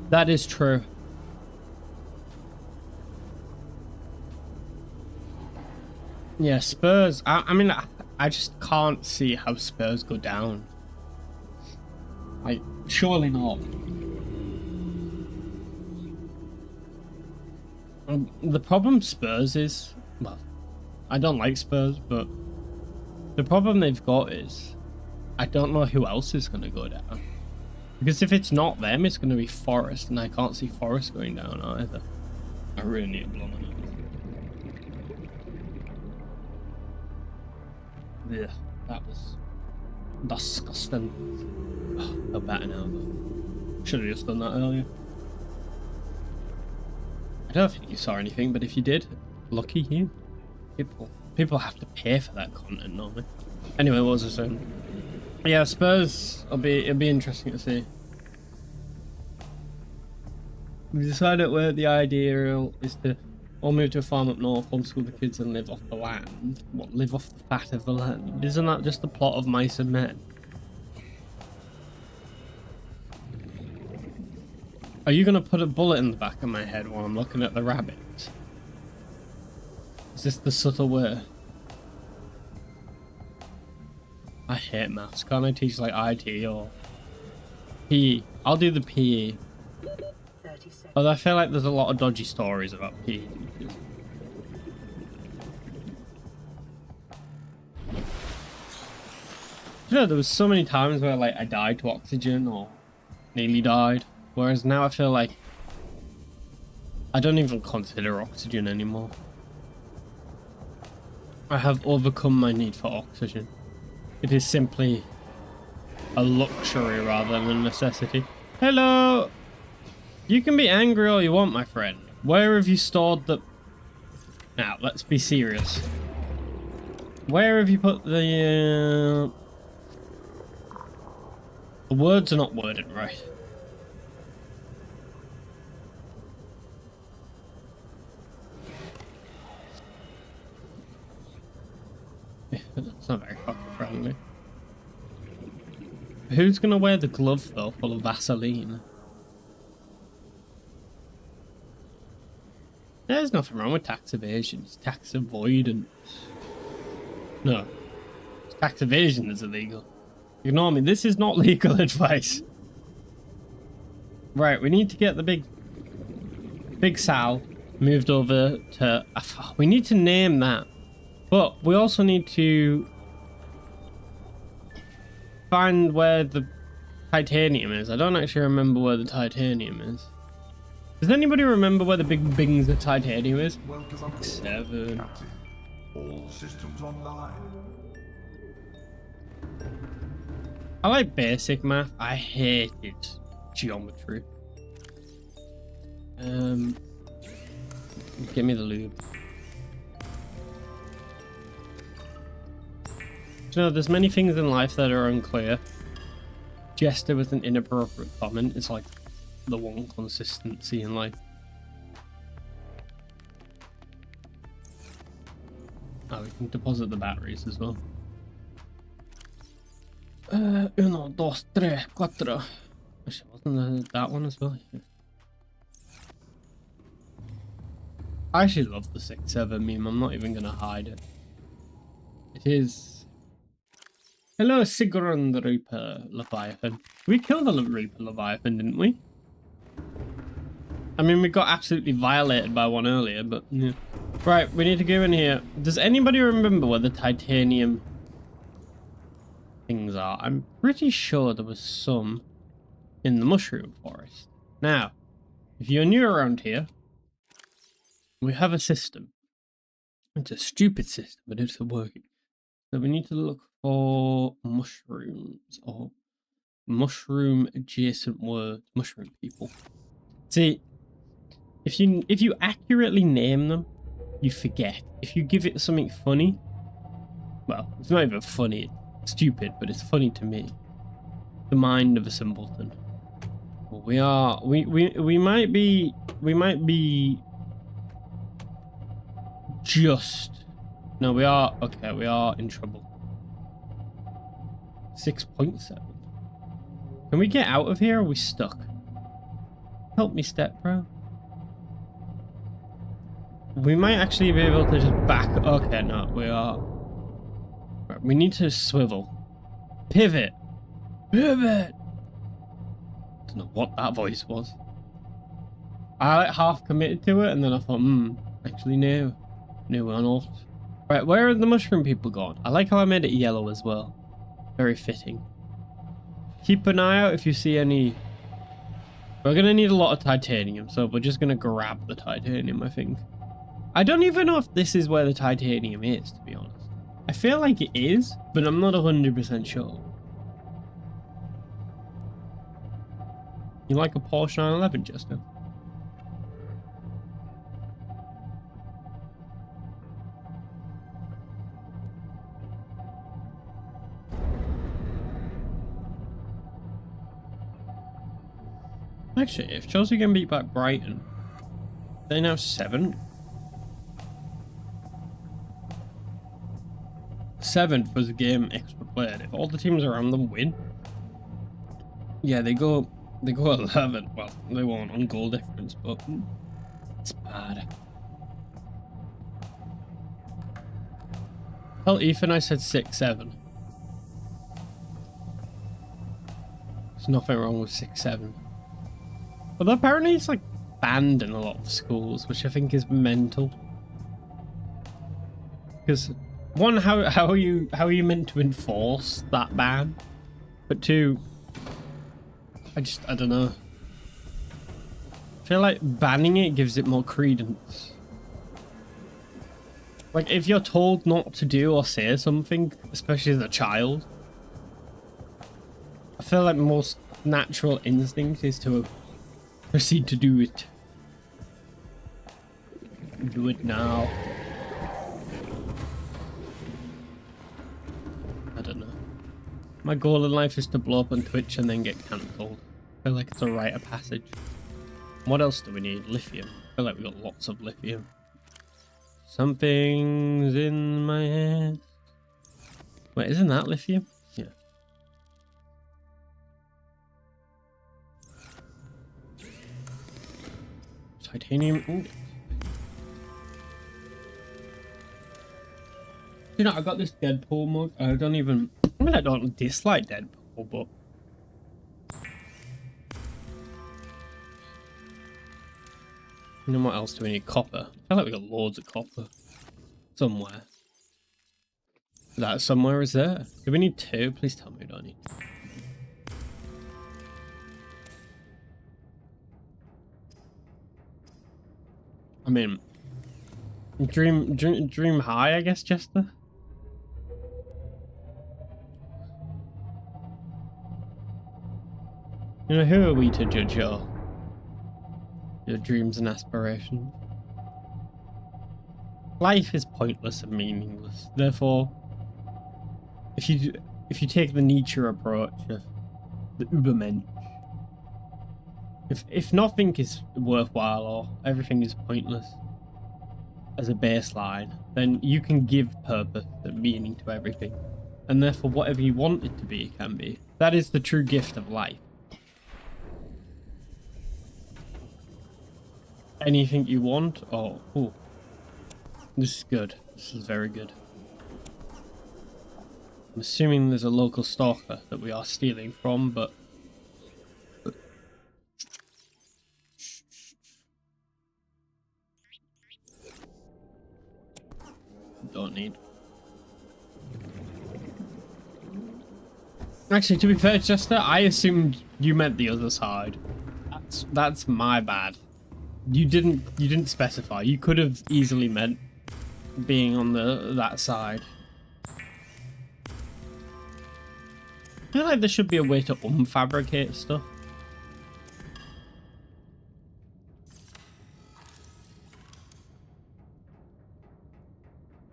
That is true. Yeah, Spurs. I mean, I just can't see how Spurs go down. Like, surely not. The problem Spurs is, well, I don't like Spurs, but the problem they've got is I don't know who else is going to go down. Because if it's not them, it's going to be Forest, and I can't see Forest going down either. I really need a blow on it. Yeah, that was disgusting. Oh, no better now, but should have just done that earlier. I don't think you saw anything, but if you did, lucky you. People have to pay for that content normally. Anyway, what was I saying? Yeah, Spurs. It'll be interesting to see. We decided where the idea is to all move to a farm up north, homeschool the kids, and live off the land. What, live off the fat of the land? Isn't that just the plot of Mice and Men? Are you gonna put a bullet in the back of my head while I'm looking at the rabbit? Is this the subtle way? I hate maths. Can't I teach like IT or PE? I'll do the PE. Although I feel like there's a lot of dodgy stories about PE teachers. You know, there was so many times where like I died to oxygen or nearly died, whereas now I feel like I don't even consider oxygen anymore. I have overcome my need for oxygen. It is simply a luxury rather than a necessity. Hello! You can be angry all you want, my friend. Where have you stored the... Now, let's be serious. Where have you put the... The words are not worded right. That's not very fucking friendly. Who's gonna wear the glove though, full of Vaseline? There's nothing wrong with tax evasion. It's tax avoidance. No, it's tax evasion that's illegal. Ignore me. This is not legal advice. Right, we need to get the big Sal moved over to. We need to name that. But we also need to find where the titanium is. I don't actually remember where the titanium is. Does anybody remember where the big bings of titanium is? 7. All systems online. I like basic math. I hated geometry. Give me the lube. You know, there's many things in life that are unclear. Jester with an inappropriate comment is like the one consistency in life. Oh, we can deposit the batteries as well. 1, 2, 3, 4. Wasn't that one as well? Yeah. I actually love the 6-7 meme. I'm not even gonna hide it. It is. Hello, Sigrun the Reaper Leviathan. We killed the Reaper Leviathan, didn't we? I mean, we got absolutely violated by one earlier, but yeah. Right, we need to go in here. Does anybody remember where the titanium things are? I'm pretty sure there was some in the mushroom forest. Now, if you're new around here, we have a system. It's a stupid system, but it's working. So we need to look for mushrooms or mushroom adjacent words, mushroom people. See, if you accurately name them, you forget. If you give it something funny, well, it's not even funny, it's stupid, but it's funny to me. The mind of a simpleton. We might be just... No, we are... Okay, we are in trouble. 6.7. Can we get out of here, or are we stuck? Help me, step bro. We might actually be able to just back... Okay, no, we are... Right, we need to swivel. Pivot. Pivot! Don't know what that voice was. I like half committed to it, and then I thought, actually no. No, we're not. Right, where are the mushroom people gone? I like how I made it yellow as well. Very fitting. Keep an eye out if you see any... We're going to need a lot of titanium, so we're just going to grab the titanium, I think. I don't even know if this is where the titanium is, to be honest. I feel like it is, but I'm not 100% sure. You like a Porsche 911, Justin? Actually, if Chelsea can beat back Brighton, they're now 7th. 7th was a game extra played. If all the teams around them win, yeah, they go 11. Well, they won't on goal difference, but it's bad. Tell Ethan I said 6-7. There's nothing wrong with 6-7. But apparently it's like banned in a lot of schools, which I think is mental. Because one, how are you meant to enforce that ban? But two, I don't know. I feel like banning it gives it more credence. Like if you're told not to do or say something, especially as a child, I feel like most natural instinct is to proceed to do it. Do it now. I don't know. My goal in life is to blow up on Twitch and then get cancelled. I feel like it's a rite of passage. What else do we need? Lithium. I feel like we got lots of lithium. Something's in my head. Wait, isn't that lithium? Yeah. Titanium. Ooh. You know, I got this Deadpool mug. I don't dislike Deadpool, but you know what else do we need? Copper. I feel like we got loads of copper somewhere. That somewhere is there. Do we need 2? Please tell me we don't need 2. I mean, dream high, I guess, Chester. You know, who are we to judge your dreams and aspirations? Life is pointless and meaningless. Therefore, if you take the Nietzsche approach of the Übermensch, if nothing is worthwhile or everything is pointless as a baseline, then you can give purpose and meaning to everything, and therefore whatever you want it to be can be. That is the true gift of life. Anything you want? Oh, ooh. This is good. This is very good. I'm assuming there's a local stalker that we are stealing from, but don't need. Actually, to be fair, Chester, I assumed you meant the other side. That's my bad. You didn't specify. You could have easily meant being on that side. I feel like there should be a way to unfabricate stuff.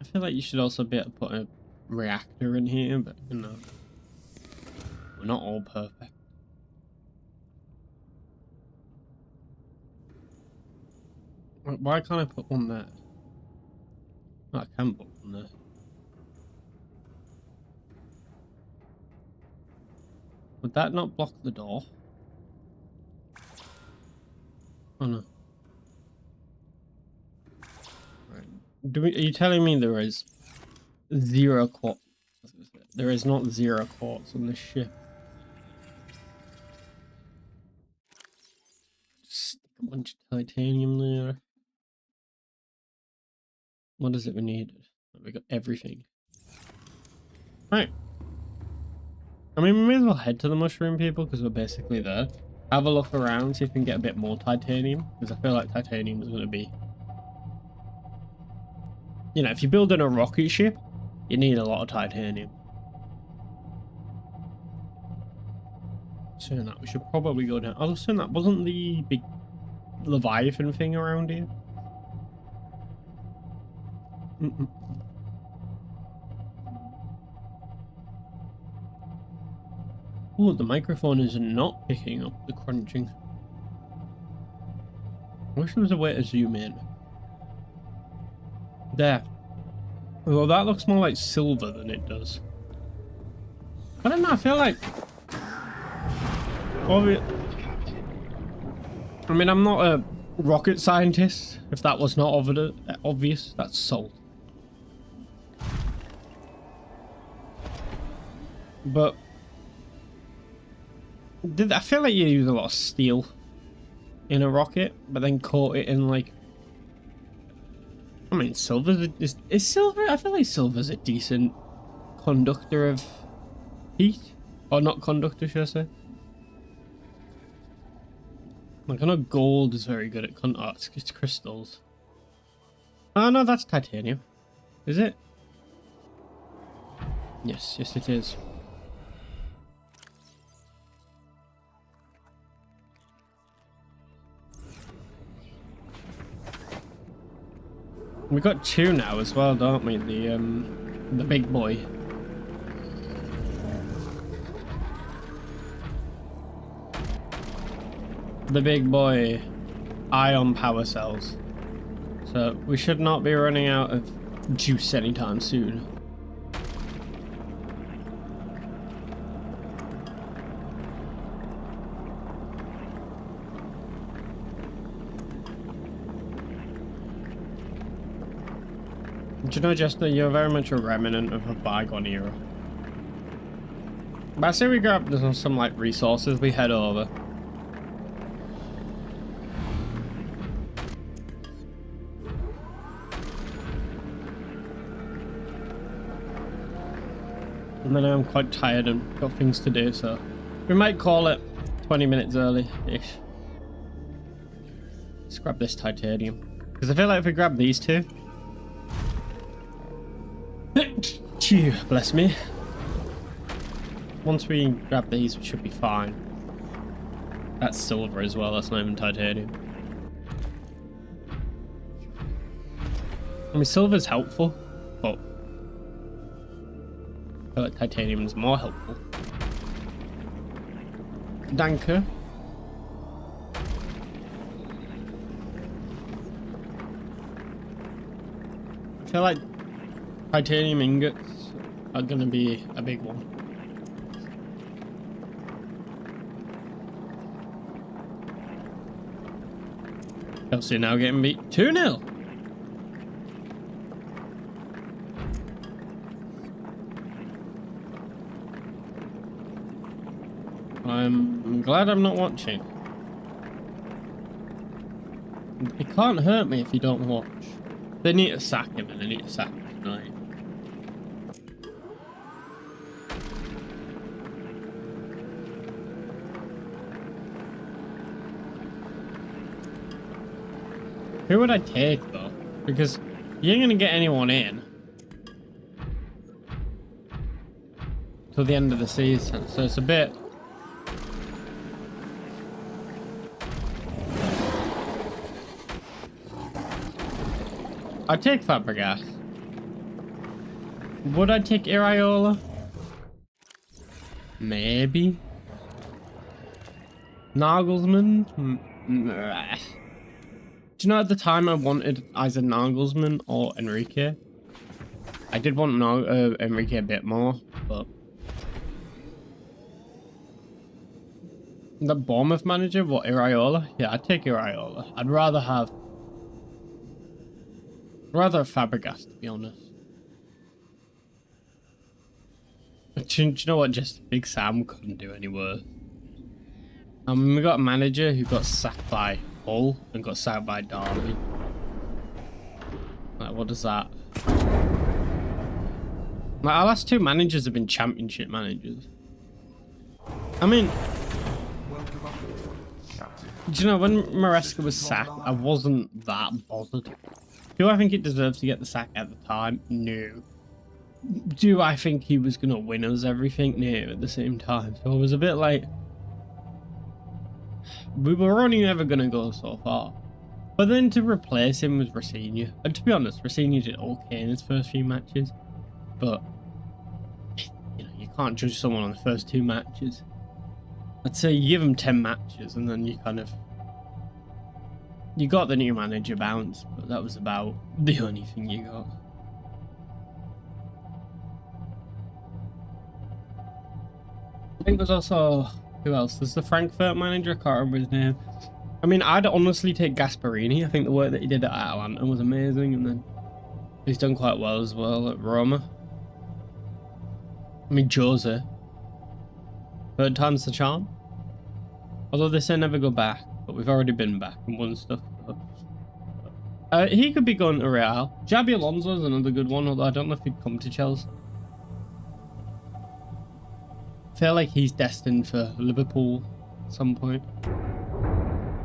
I feel like you should also be able to put a reactor in here, but you know, we're not all perfect. Why can't I put one there? Oh, I can put one there. Would that not block the door? Oh no. Right. Are you telling me there is 0 quartz? There is not 0 quartz on this ship. Stick a bunch of titanium there. What is it we needed? We got everything. Right. I mean, we may as well head to the mushroom, people, because we're basically there. Have a look around, see if we can get a bit more titanium, because I feel like titanium is going to be... You know, if you're building a rocket ship, you need a lot of titanium. Saying that, we should probably go down. Oh, saying that, wasn't the big Leviathan thing around here? Oh, the microphone is not picking up the crunching. I wish there was a way to zoom in. There. Well, that looks more like silver than it does. I don't know, I feel like... I mean, I'm not a rocket scientist, if that was not obvious. That's salt. But... I feel like you use a lot of steel in a rocket, but then coat it in like... I mean, silver is silver? I feel like silver's a decent conductor of heat. Or not conductor, should I say? Like, I know gold is very good at it's crystals. Oh no, that's titanium. Is it? Yes, yes it is. We got 2 now as well, don't we? The big boy. The big boy ion power cells. So we should not be running out of juice anytime soon. Do you know, Jester, you're very much a remnant of a bygone era. But I say we grab some like resources, we head over. And then I'm quite tired and got things to do, so we might call it 20 minutes early-ish. Let's grab this titanium. Because I feel like if we grab these 2... Phew, bless me. Once we grab these, we should be fine. That's silver as well, that's not even titanium. I mean, silver's helpful, but I feel like titanium is more helpful. Danke. I feel like titanium ingots are gonna be a big one. Chelsea now getting beat 2-0. I'm glad I'm not watching. It can't hurt me if you don't watch. They need to sack him and they need to sack him tonight. Who would I take though? Because you ain't gonna get anyone in till the end of the season, so it's a bit. I'd take Fabregas. Would I take Iriola? Maybe. Nagelsmann? Do you know at the time I wanted either Nagelsmann or Enrique? I did want to know Enrique a bit more, but the Bournemouth manager, what, Iraola? Yeah, I'd take Iraola. I'd rather have Fabregas, to be honest. But do you know what? Just Big Sam couldn't do any worse. We got a manager who got sacked by Hull and got sacked by Derby. Like, what does that? Like, our last two managers have been championship managers. I mean, do you know, when Maresca was sacked, I wasn't that bothered. Do I think it deserved to get the sack at the time? No. Do I think he was going to win us everything? No, at the same time. So I was a bit like, we were only ever going to go so far. But then to replace him was Rossinha. And to be honest, Rossinha did okay in his first few matches. But, you know, you can't judge someone on the first two matches. I'd say you give him 10 matches and then you kind of... You got the new manager bounce, but that was about the only thing you got. I think there's also... Who else? There's the Frankfurt manager, I can't remember his name. I mean, I'd honestly take Gasparini. I think the work that he did at Atalanta was amazing, and then he's done quite well as well at Roma. I mean, Jose. Third time's the charm. Although they say never go back, but we've already been back and won stuff. He could be going to Real. Xabi Alonso's another good one, although I don't know if he'd come to Chelsea. I feel like he's destined for Liverpool at some point.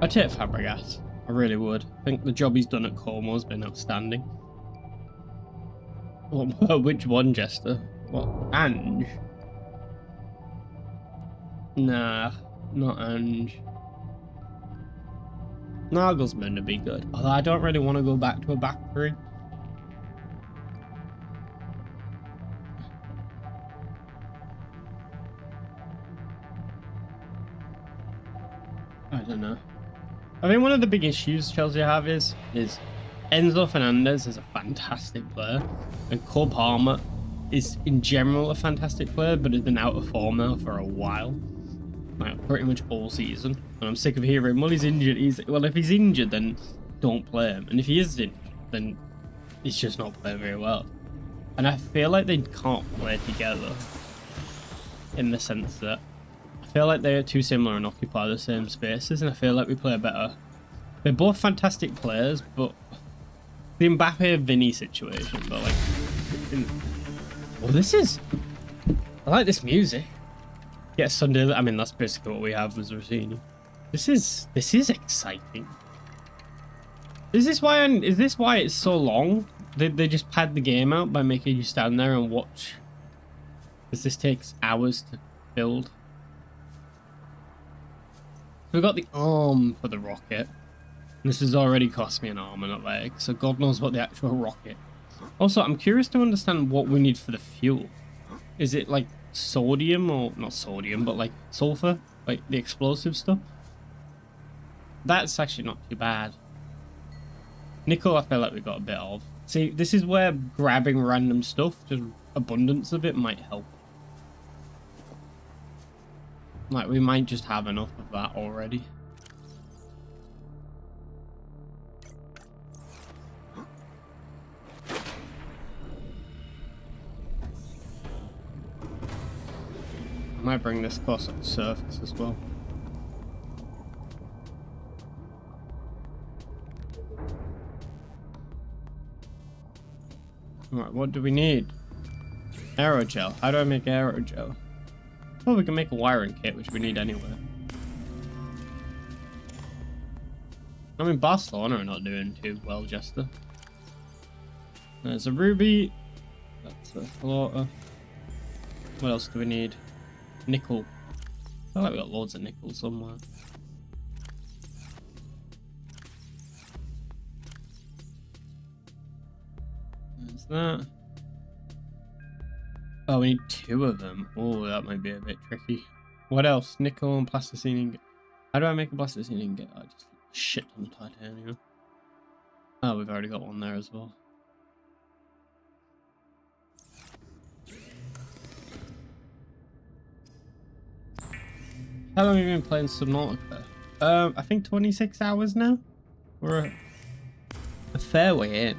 I'd take Fabregas. I really would. I think the job he's done at Como's been outstanding. Which one, Jester? What? Ange? Nah, not Ange. Nagelsmann would be good. Although I don't really want to go back to a back three. I don't know. I think one of the big issues Chelsea have is Enzo Fernandez is a fantastic player, and Cole Palmer is in general a fantastic player, but has been out of form now for a while, like pretty much all season. And I'm sick of hearing, well, he's injured. Well, if he's injured, then don't play him, and if he isn't, then he's just not playing very well. And I feel like they can't play together, in the sense that I feel like they're too similar and occupy the same spaces, and I feel like we play better. They're both fantastic players, but the Mbappe-Vinny situation, but like, well, this is, I like this music. Yeah, Sunday. I mean, that's basically what we have as Rossini. This is exciting. Is this why it's so long? They just pad the game out by making you stand there and watch, because this takes hours to build. We've got the arm for the rocket. This has already cost me an arm and a leg, so God knows what the actual rocket. Also, I'm curious to understand what we need for the fuel. Is it like sodium, or not sodium, but like sulfur, like the explosive stuff? That's actually not too bad. Nickel, I feel like we got a bit of. See, this is where grabbing random stuff, just abundance of it, might help. Like, we might just have enough of that already. I might bring this closer to the surface as well. Alright, what do we need? Aerogel. How do I make aerogel? Well, we can make a wiring kit, which we need anyway. I mean, Barcelona are not doing too well, Jester. There's a ruby. That's a floater. What else do we need? Nickel. I feel like we got loads of nickel somewhere. There's that. Oh, we need 2 of them. Oh, that might be a bit tricky. What else? Nickel and plasticine ingot. How do I make a plasticine ingot? I just shit on the titanium. Oh, we've already got one there as well. How long have you been playing Subnautica? I think 26 hours now. We're a fair way in.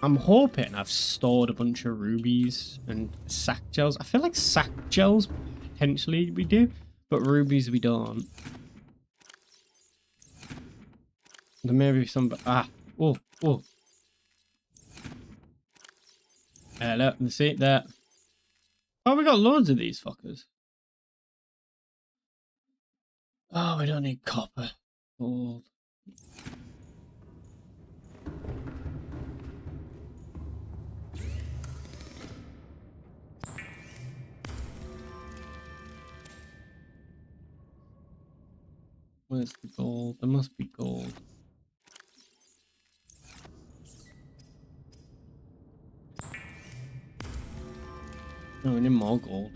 I'm hoping I've stored a bunch of rubies and sack gels. I feel like sack gels potentially we do, but rubies we don't. There may be some. Oh. Look, see that. Oh, we got loads of these fuckers. Oh, we don't need copper. Gold. Where's the gold? There must be gold. No, we need more gold.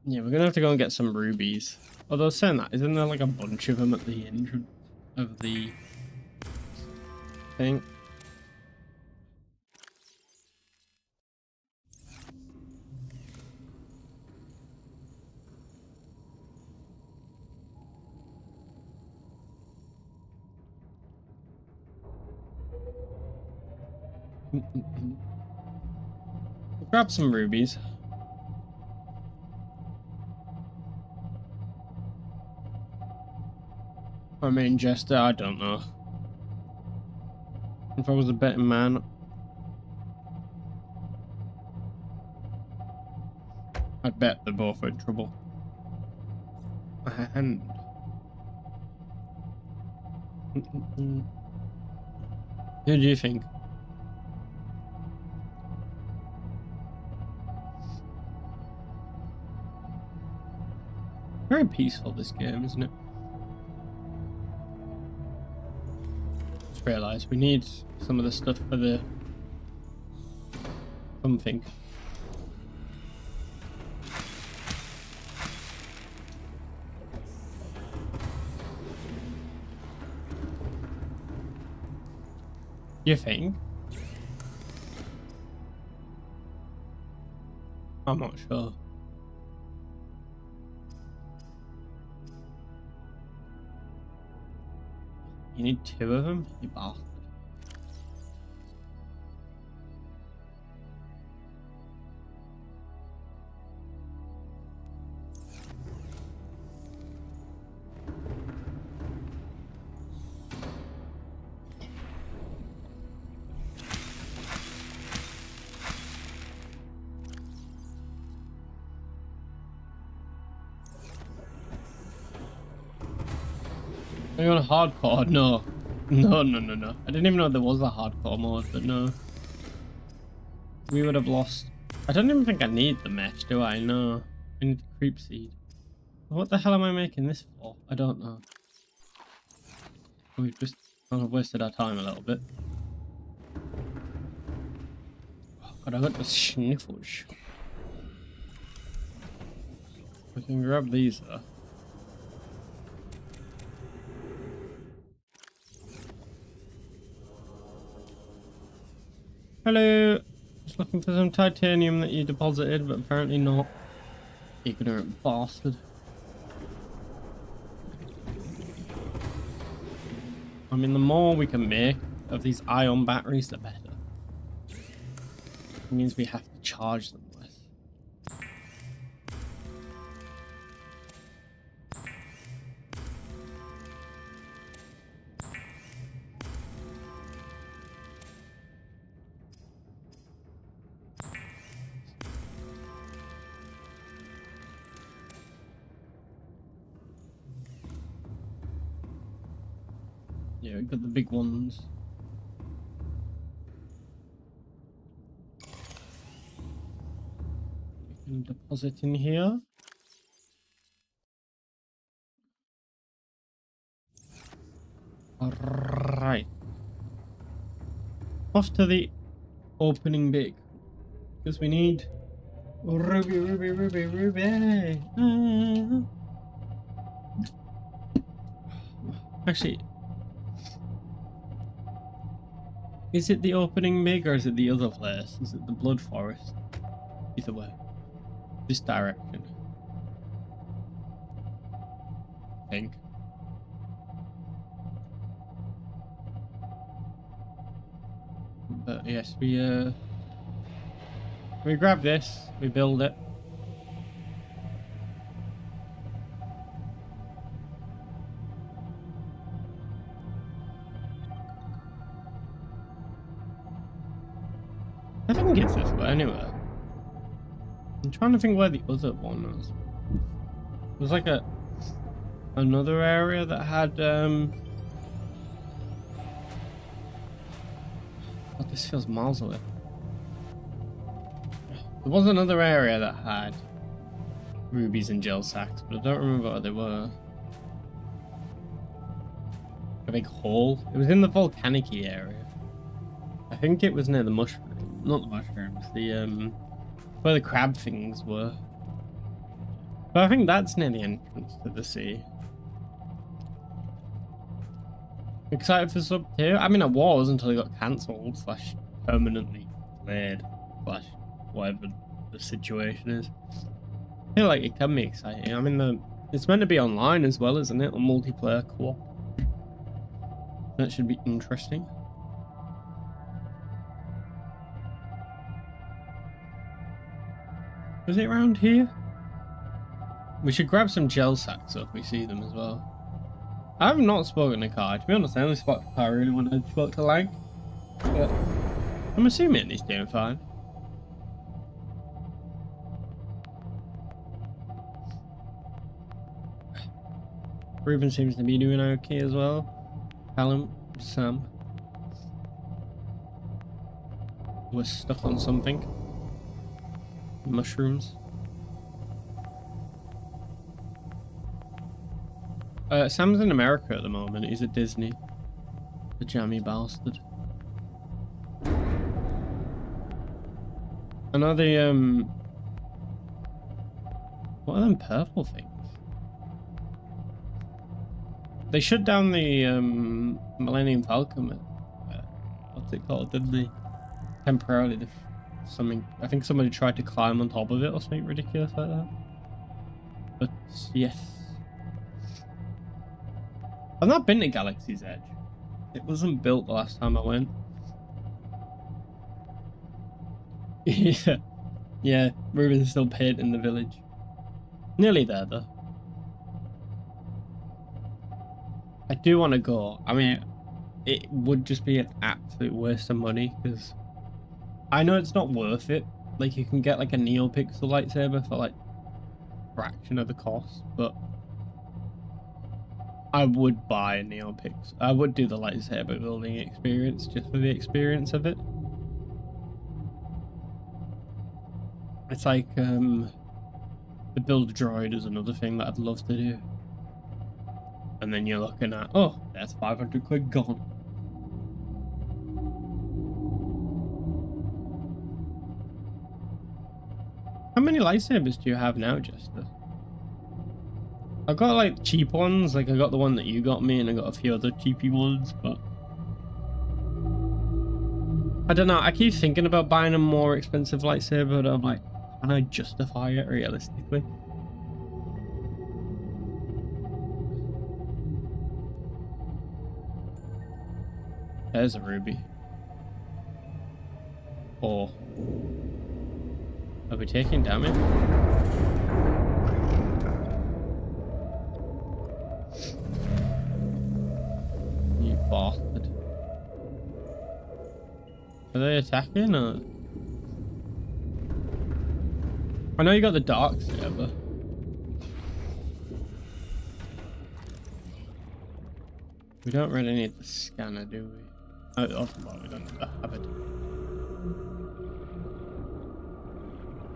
Yeah, we're gonna have to go and get some rubies. Although saying that, isn't there like a bunch of them at the entrance of the thing? Grab some rubies. I mean, Jester, I don't know. If I was a betting man, I'd bet they're both in trouble. And who do you think? Very peaceful, this game, isn't it? Just realised we need some of the stuff for the something. You think? I'm not sure. You need 2 of them? You bastard. Are you on hardcore? No. No. I didn't even know there was a hardcore mode, but no. We would have lost. I don't even think I need the mesh, do I? No. I need the creep seed. What the hell am I making this for? I don't know. We've just kind of wasted our time a little bit. Oh god, I got the sniffles. We can grab these though. Hello! Just looking for some titanium that you deposited, but apparently not. Ignorant bastard. I mean, the more we can make of these ion batteries, the better. It means we have to charge them less. Yeah, we got the big ones. We can deposit in here. Alright. Off to the opening big. Because we need ruby. Actually, Is it the opening MiG or is it the other place? Is it the Blood Forest? Either way. This direction. I think. But yes, we grab this, we build it. I think it's this way anyway. I'm trying to think where the other one was. There's like another area that had oh, this feels miles away. There was another area that had rubies and gel sacks, but I don't remember what they were. A big hole. It was in the volcanic-y area. I think it was near the mushroom. Not the mushrooms, the where the crab things were. But I think that's near the entrance to the sea. Excited for Sub 2? I mean, I was until it got cancelled / permanently delayed / whatever the situation is. I feel like it can be exciting. I mean, it's meant to be online as well, isn't it? A multiplayer co-op. That should be interesting. Was it around here? We should grab some gel sacks if we see them as well. I have not spoken to Kai. To be honest, I only spoke to Kai really when I spoke to Lank. But I'm assuming he's doing fine. Ruben seems to be doing okay as well. Callum, Sam. We're stuck on something. Mushrooms. Sam's in America at the moment. He's at Disney. The jammy bastard. I know the what are them purple things? They shut down the Millennium Falcon. What's it called? Didn't they? Temporarily. Something. I think somebody tried to climb on top of it or something ridiculous like that. But yes. I've not been to Galaxy's Edge. It wasn't built the last time I went. Yeah. Yeah, Ruben's still painting the village. Nearly there though. I do want to go. I mean, it would just be an absolute waste of money because I know it's not worth it. Like, you can get like a NeoPixel lightsaber for like a fraction of the cost, but I would buy a NeoPixel. I would do the lightsaber building experience just for the experience of it. It's like the build droid is another thing that I'd love to do. And then you're looking at, oh, that's 500 quid gone. How many lightsabers do you have now, Jester? I got like cheap ones, like I got the one that you got me and I got a few other cheapy ones, but I don't know, I keep thinking about buying a more expensive lightsaber, but I'm like, can I justify it realistically? There's a ruby. Oh. Are we taking damage? You bastard. Are they attacking or? I know you got the dark saber. We don't really need the scanner, do we? Oh, well, we don't have it.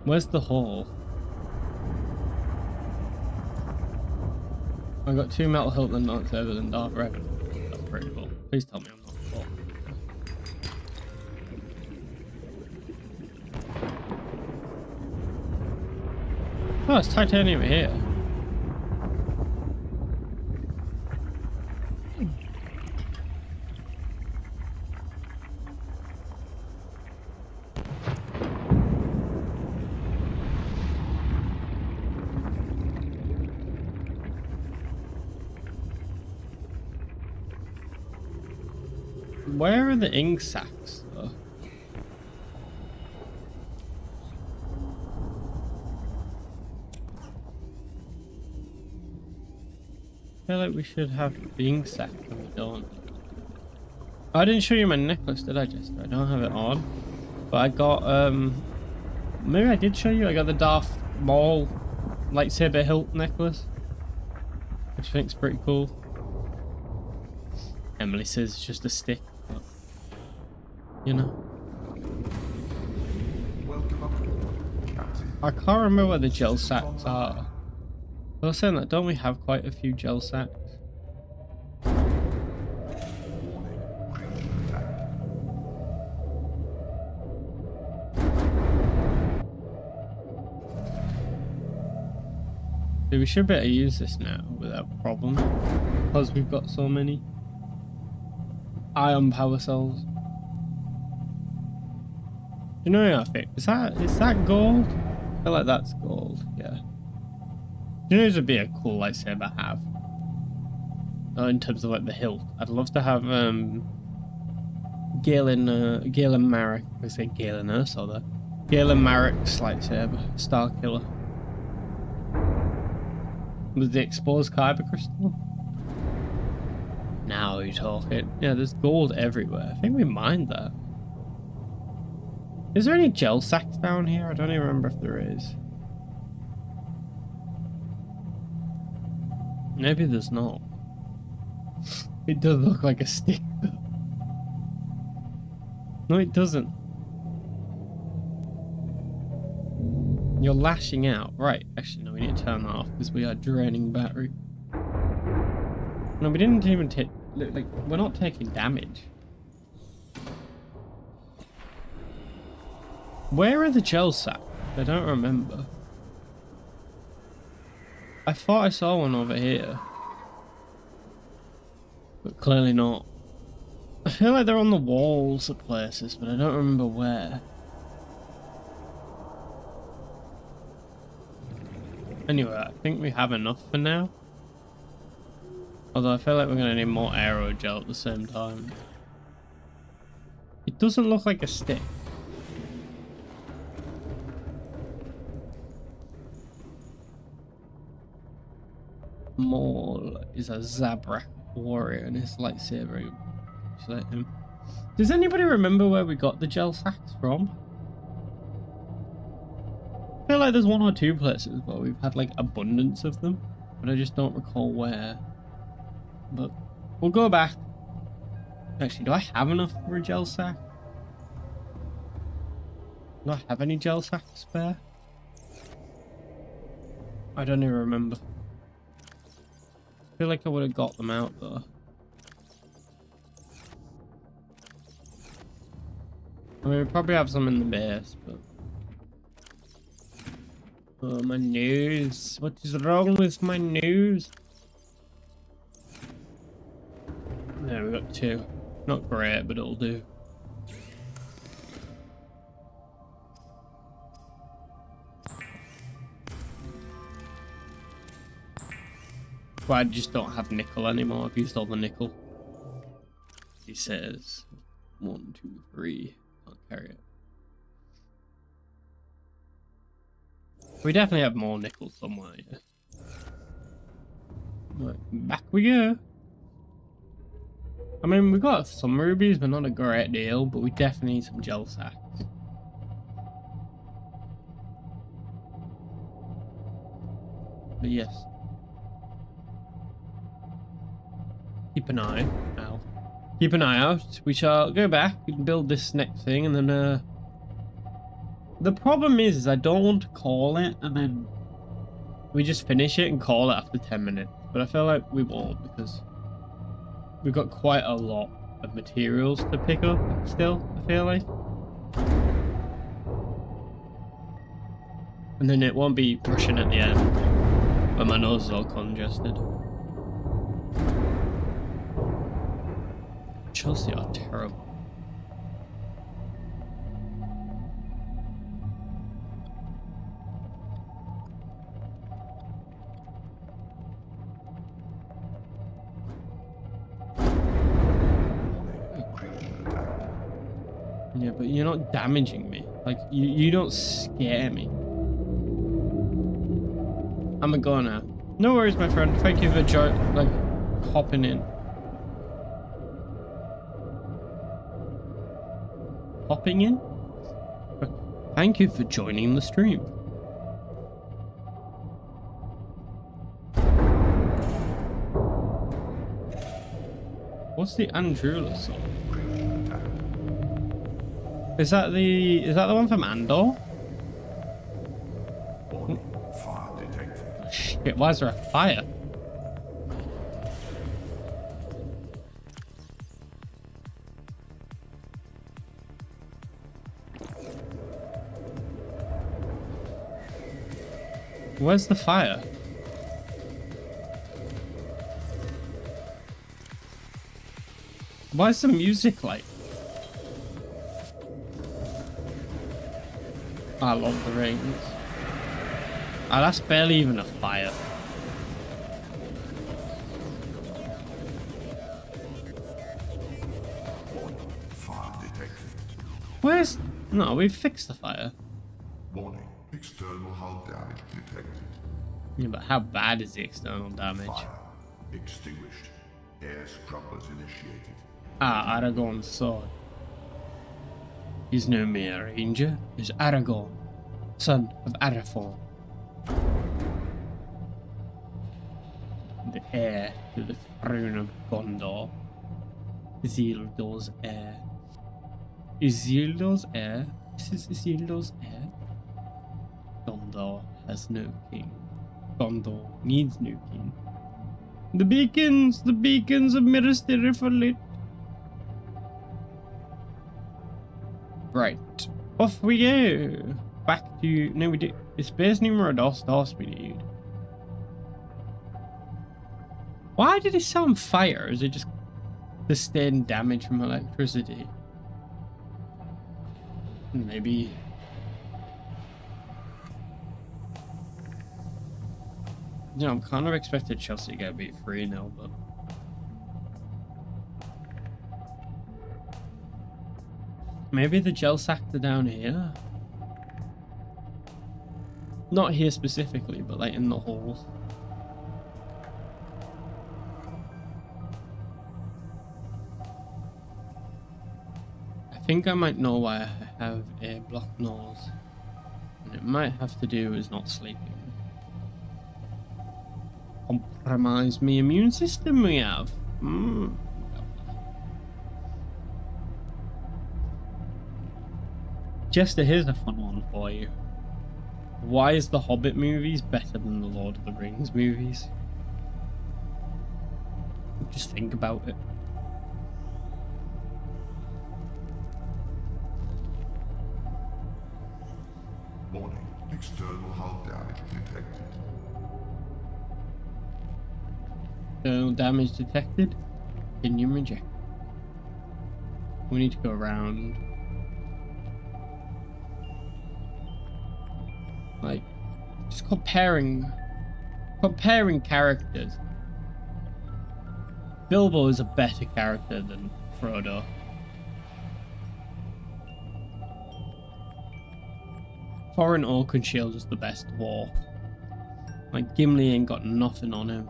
Where's the hole? I got 2 metal hilt and not over than Dark Revan. That's pretty cool. Please tell me I'm not full. Oh, it's titanium here. Where are the ink sacs though? I feel like we should have the ink sac, but we don't. I didn't show you my necklace, did I, Jester? I don't have it on. But I got, maybe I did show you. I got the Darth Maul lightsaber hilt necklace, which I think's pretty cool. Emily says it's just a stick, but, you know. Welcome aboard, Captain. I can't remember where the gel sacks are. I was saying that, don't we have quite a few gel sacks? Warning, crew attack. So we should be able to use this now without problem, because we've got so many ion power cells. You know what I think? Is that gold? I feel like that's gold, yeah. You know, this would be a cool lightsaber to have. In terms of like the hilt. I'd love to have Galen Marek. I say Galen Erso there. Galen Marek's lightsaber, Star Killer. With the exposed kyber crystal. Now you're talking. Yeah, there's gold everywhere. I think we mined that. Is there any gel sacks down here? I don't even remember if there is. Maybe there's not. It does look like a stick though. No, it doesn't. You're lashing out. Right, actually no, we need to turn that off because we are draining battery. No, we didn't even take, like, we're not taking damage. Where are the gel sacks? I don't remember. I thought I saw one over here. But clearly not. I feel like they're on the walls of places, but I don't remember where. Anyway, I think we have enough for now. Although I feel like we're going to need more aerogel at the same time. It doesn't look like a stick. Maul is a Zabrak warrior and his lightsaber. Does anybody remember where we got the gel sacks from? I feel like there's one or two places where we've had like abundance of them, but I just don't recall where. But we'll go back. Actually, do I have enough for a gel sack? Do I have any gel sacks spare? I don't even remember. I feel like I would have got them out though. I mean, we probably have some in the base, but... Oh, my nose. What is wrong with my nose? There, we got two. Not great, but it'll do. But I just don't have nickel anymore. I've used all the nickel. He says 1, 2, 3. Can't carry it. We definitely have more nickel somewhere. Yeah. Right, back we go. I mean, we got some rubies, but not a great deal. But we definitely need some gel sacks. But yes. Keep an eye out. Keep an eye out. We shall go back and build this next thing, and then the problem is I don't want to call it and then we just finish it and call it after 10 minutes. But I feel like we won't because we've got quite a lot of materials to pick up still, I feel like. And then it won't be rushing at the end when my nose is all congested. Chelsea are terrible. Yeah, but you're not damaging me. Like, you don't scare me. I'm a go now. No worries, my friend. Thank you for hopping in. Hopping in? Thank you for joining the stream. What's the Andrula song? Is that the one from Andor? Fire detected. Oh, shit, why is there a fire? Where's the fire? Why is the music like? I love the rings. Ah, that's barely even a fire. Fire detected. Where's... No, we've fixed the fire. Warning. External hull damage detected. Yeah, but how bad is the external damage? Fire extinguished. Air scrubbers initiated. Ah, Aragorn's sword. He's no mere ranger. He's Aragorn, son of Arathorn. The heir to the throne of Gondor. Isildur's heir. Isildur's heir? This is Isildur's heir? Gondor has no king. Gondor needs no king. The beacons of Minas Tirith are lit. Right, off we go. Back to, no we do, it's base numero dos we need. Why did it sound fire? Is it just sustained damage from electricity? Maybe. You know, I'm kind of expected Chelsea to get beat 3-0, but maybe the gel sacks are down here. Not here specifically, but like in the halls. I think I might know why I have a blocked nose. And it might have to do with not sleeping. Compromise my immune system we have. Jester, here's a fun one for you. Why is the Hobbit movies better than the Lord of the Rings movies? Just think about it. Warning. External hull damage detected. External damage detected. Continuum reject. We need to go around. Like, just comparing characters. Bilbo is a better character than Frodo. Thorin Oakenshield is the best dwarf. Like, Gimli ain't got nothing on him.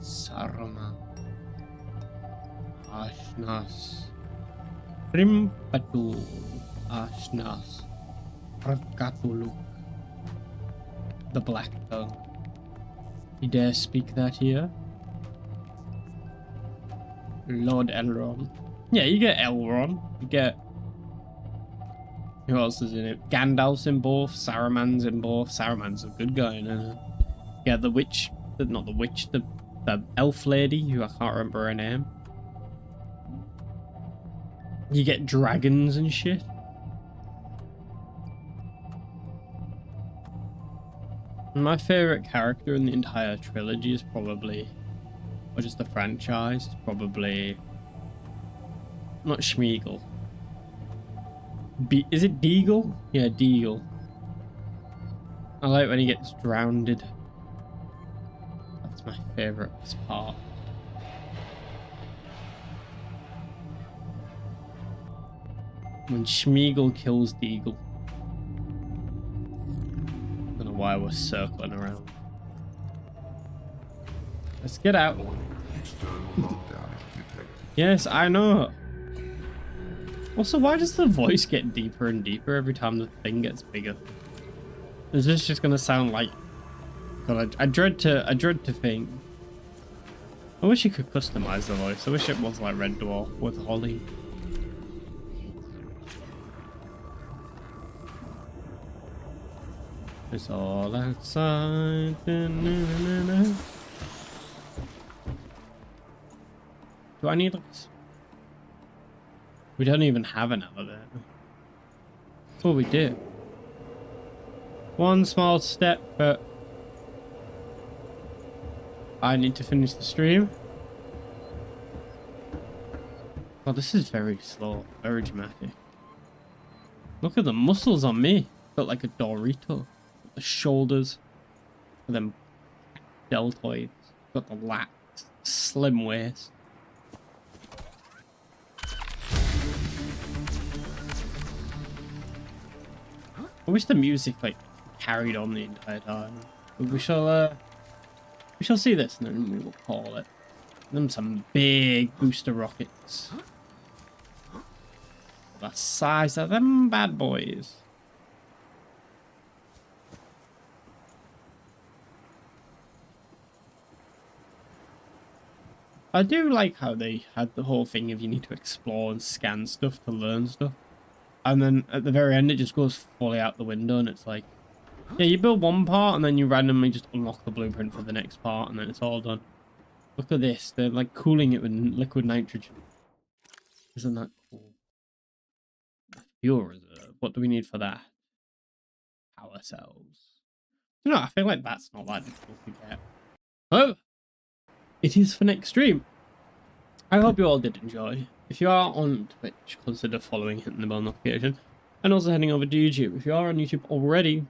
Saruman. Ashnas. Rimpatul. Ashnas. Rakatuluk. The Black Tongue. You dare speak that here? Lord Elrond. Yeah, you get Elrond. You get... Who else is in it? Gandalf's in both. Saruman's in both. Saruman's a good guy, isn't it? Yeah, the witch... Not the witch, the elf lady, who I can't remember her name. You get dragons and shit. My favorite character in the entire trilogy is probably, or just the franchise, is probably not Schmeagol. Is it Deagle? Yeah, Deagle. I like when he gets drowned. That's my favourite part. When Schmeagol kills Deagle. I don't know why we're circling around. Let's get out. External hull damage detected. Yes, I know. Also, why does the voice get deeper and deeper every time the thing gets bigger? Is this just gonna sound like... God, I dread to think. I wish you could customize the voice. I wish it was like Red Dwarf with Holly. It's all outside. Do I need like... We don't even have an elevator. Oh, we do. One small step, but I need to finish the stream. Oh, this is very slow, very dramatic. Look at the muscles on me. Got like a Dorito. The shoulders, and then deltoids. Got the lats, slim waist. I wish the music like carried on the entire time. But we shall see this, and then we will call it. Them some big booster rockets. The size of them bad boys. I do like how they had the whole thing of you need to explore and scan stuff to learn stuff. And then at the very end it just goes fully out the window and it's like, yeah, you build one part and then you randomly just unlock the blueprint for the next part and then it's all done. Look at this, they're like cooling it with liquid nitrogen. Isn't that cool? Fuel reserve, what do we need for that? Power cells. No, I feel like that's not that difficult to get. Oh! It is for next stream. I hope you all did enjoy. If you are on Twitch, consider following, hitting the bell notification, and also heading over to YouTube. If you are on YouTube already,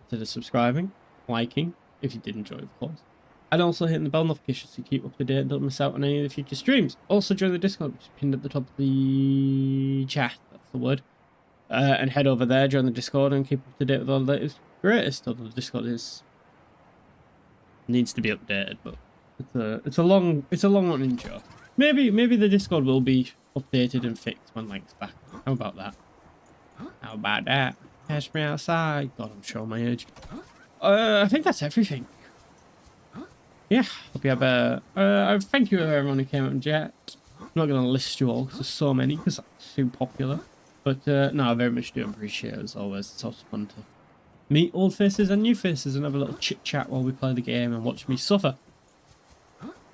consider subscribing, liking, if you did enjoy, of course, and also hitting the bell notification so you keep up to date and don't miss out on any of the future streams. Also join the Discord, which is pinned at the top of the chat, that's the word, and head over there, join the Discord, and keep up to date with all the latest, greatest. Although the Discord needs to be updated, but it's a long one intro. Maybe the Discord will be updated and fixed when Lank's back. How about that? How about that? Catch me outside. God, I'm showing my age. I think that's everything. Yeah, hope you have a... thank you everyone who came out and chat. I'm not going to list you all because there's so many because that's too popular. But no, I very much do appreciate it as always. It's also fun to meet old faces and new faces and have a little chit chat while we play the game and watch me suffer.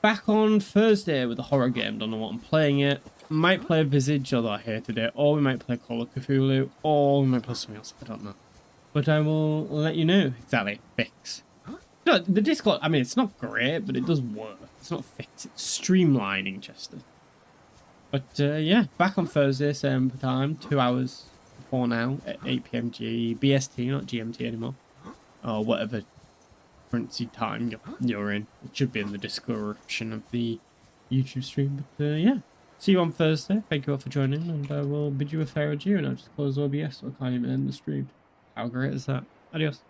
Back on Thursday with a horror game. Don't know what I'm playing yet. Might play Visage, although I hated it. Or we might play Call of Cthulhu. Or we might play something else. I don't know. But I will let you know. Exactly. Fix. No, the Discord, I mean, it's not great, but it does work. It's not fixed. It's streamlining, Chester. But yeah, back on Thursday, same time. 2 hours before now at 8 PM BST, not GMT anymore. Or whatever currency time you're in. It should be in the description of the YouTube stream. But yeah, see you on Thursday. Thank you all for joining, and I will bid you a fair adieu. And I'll just close OBS so I can't even end the stream. How great is that? Adios.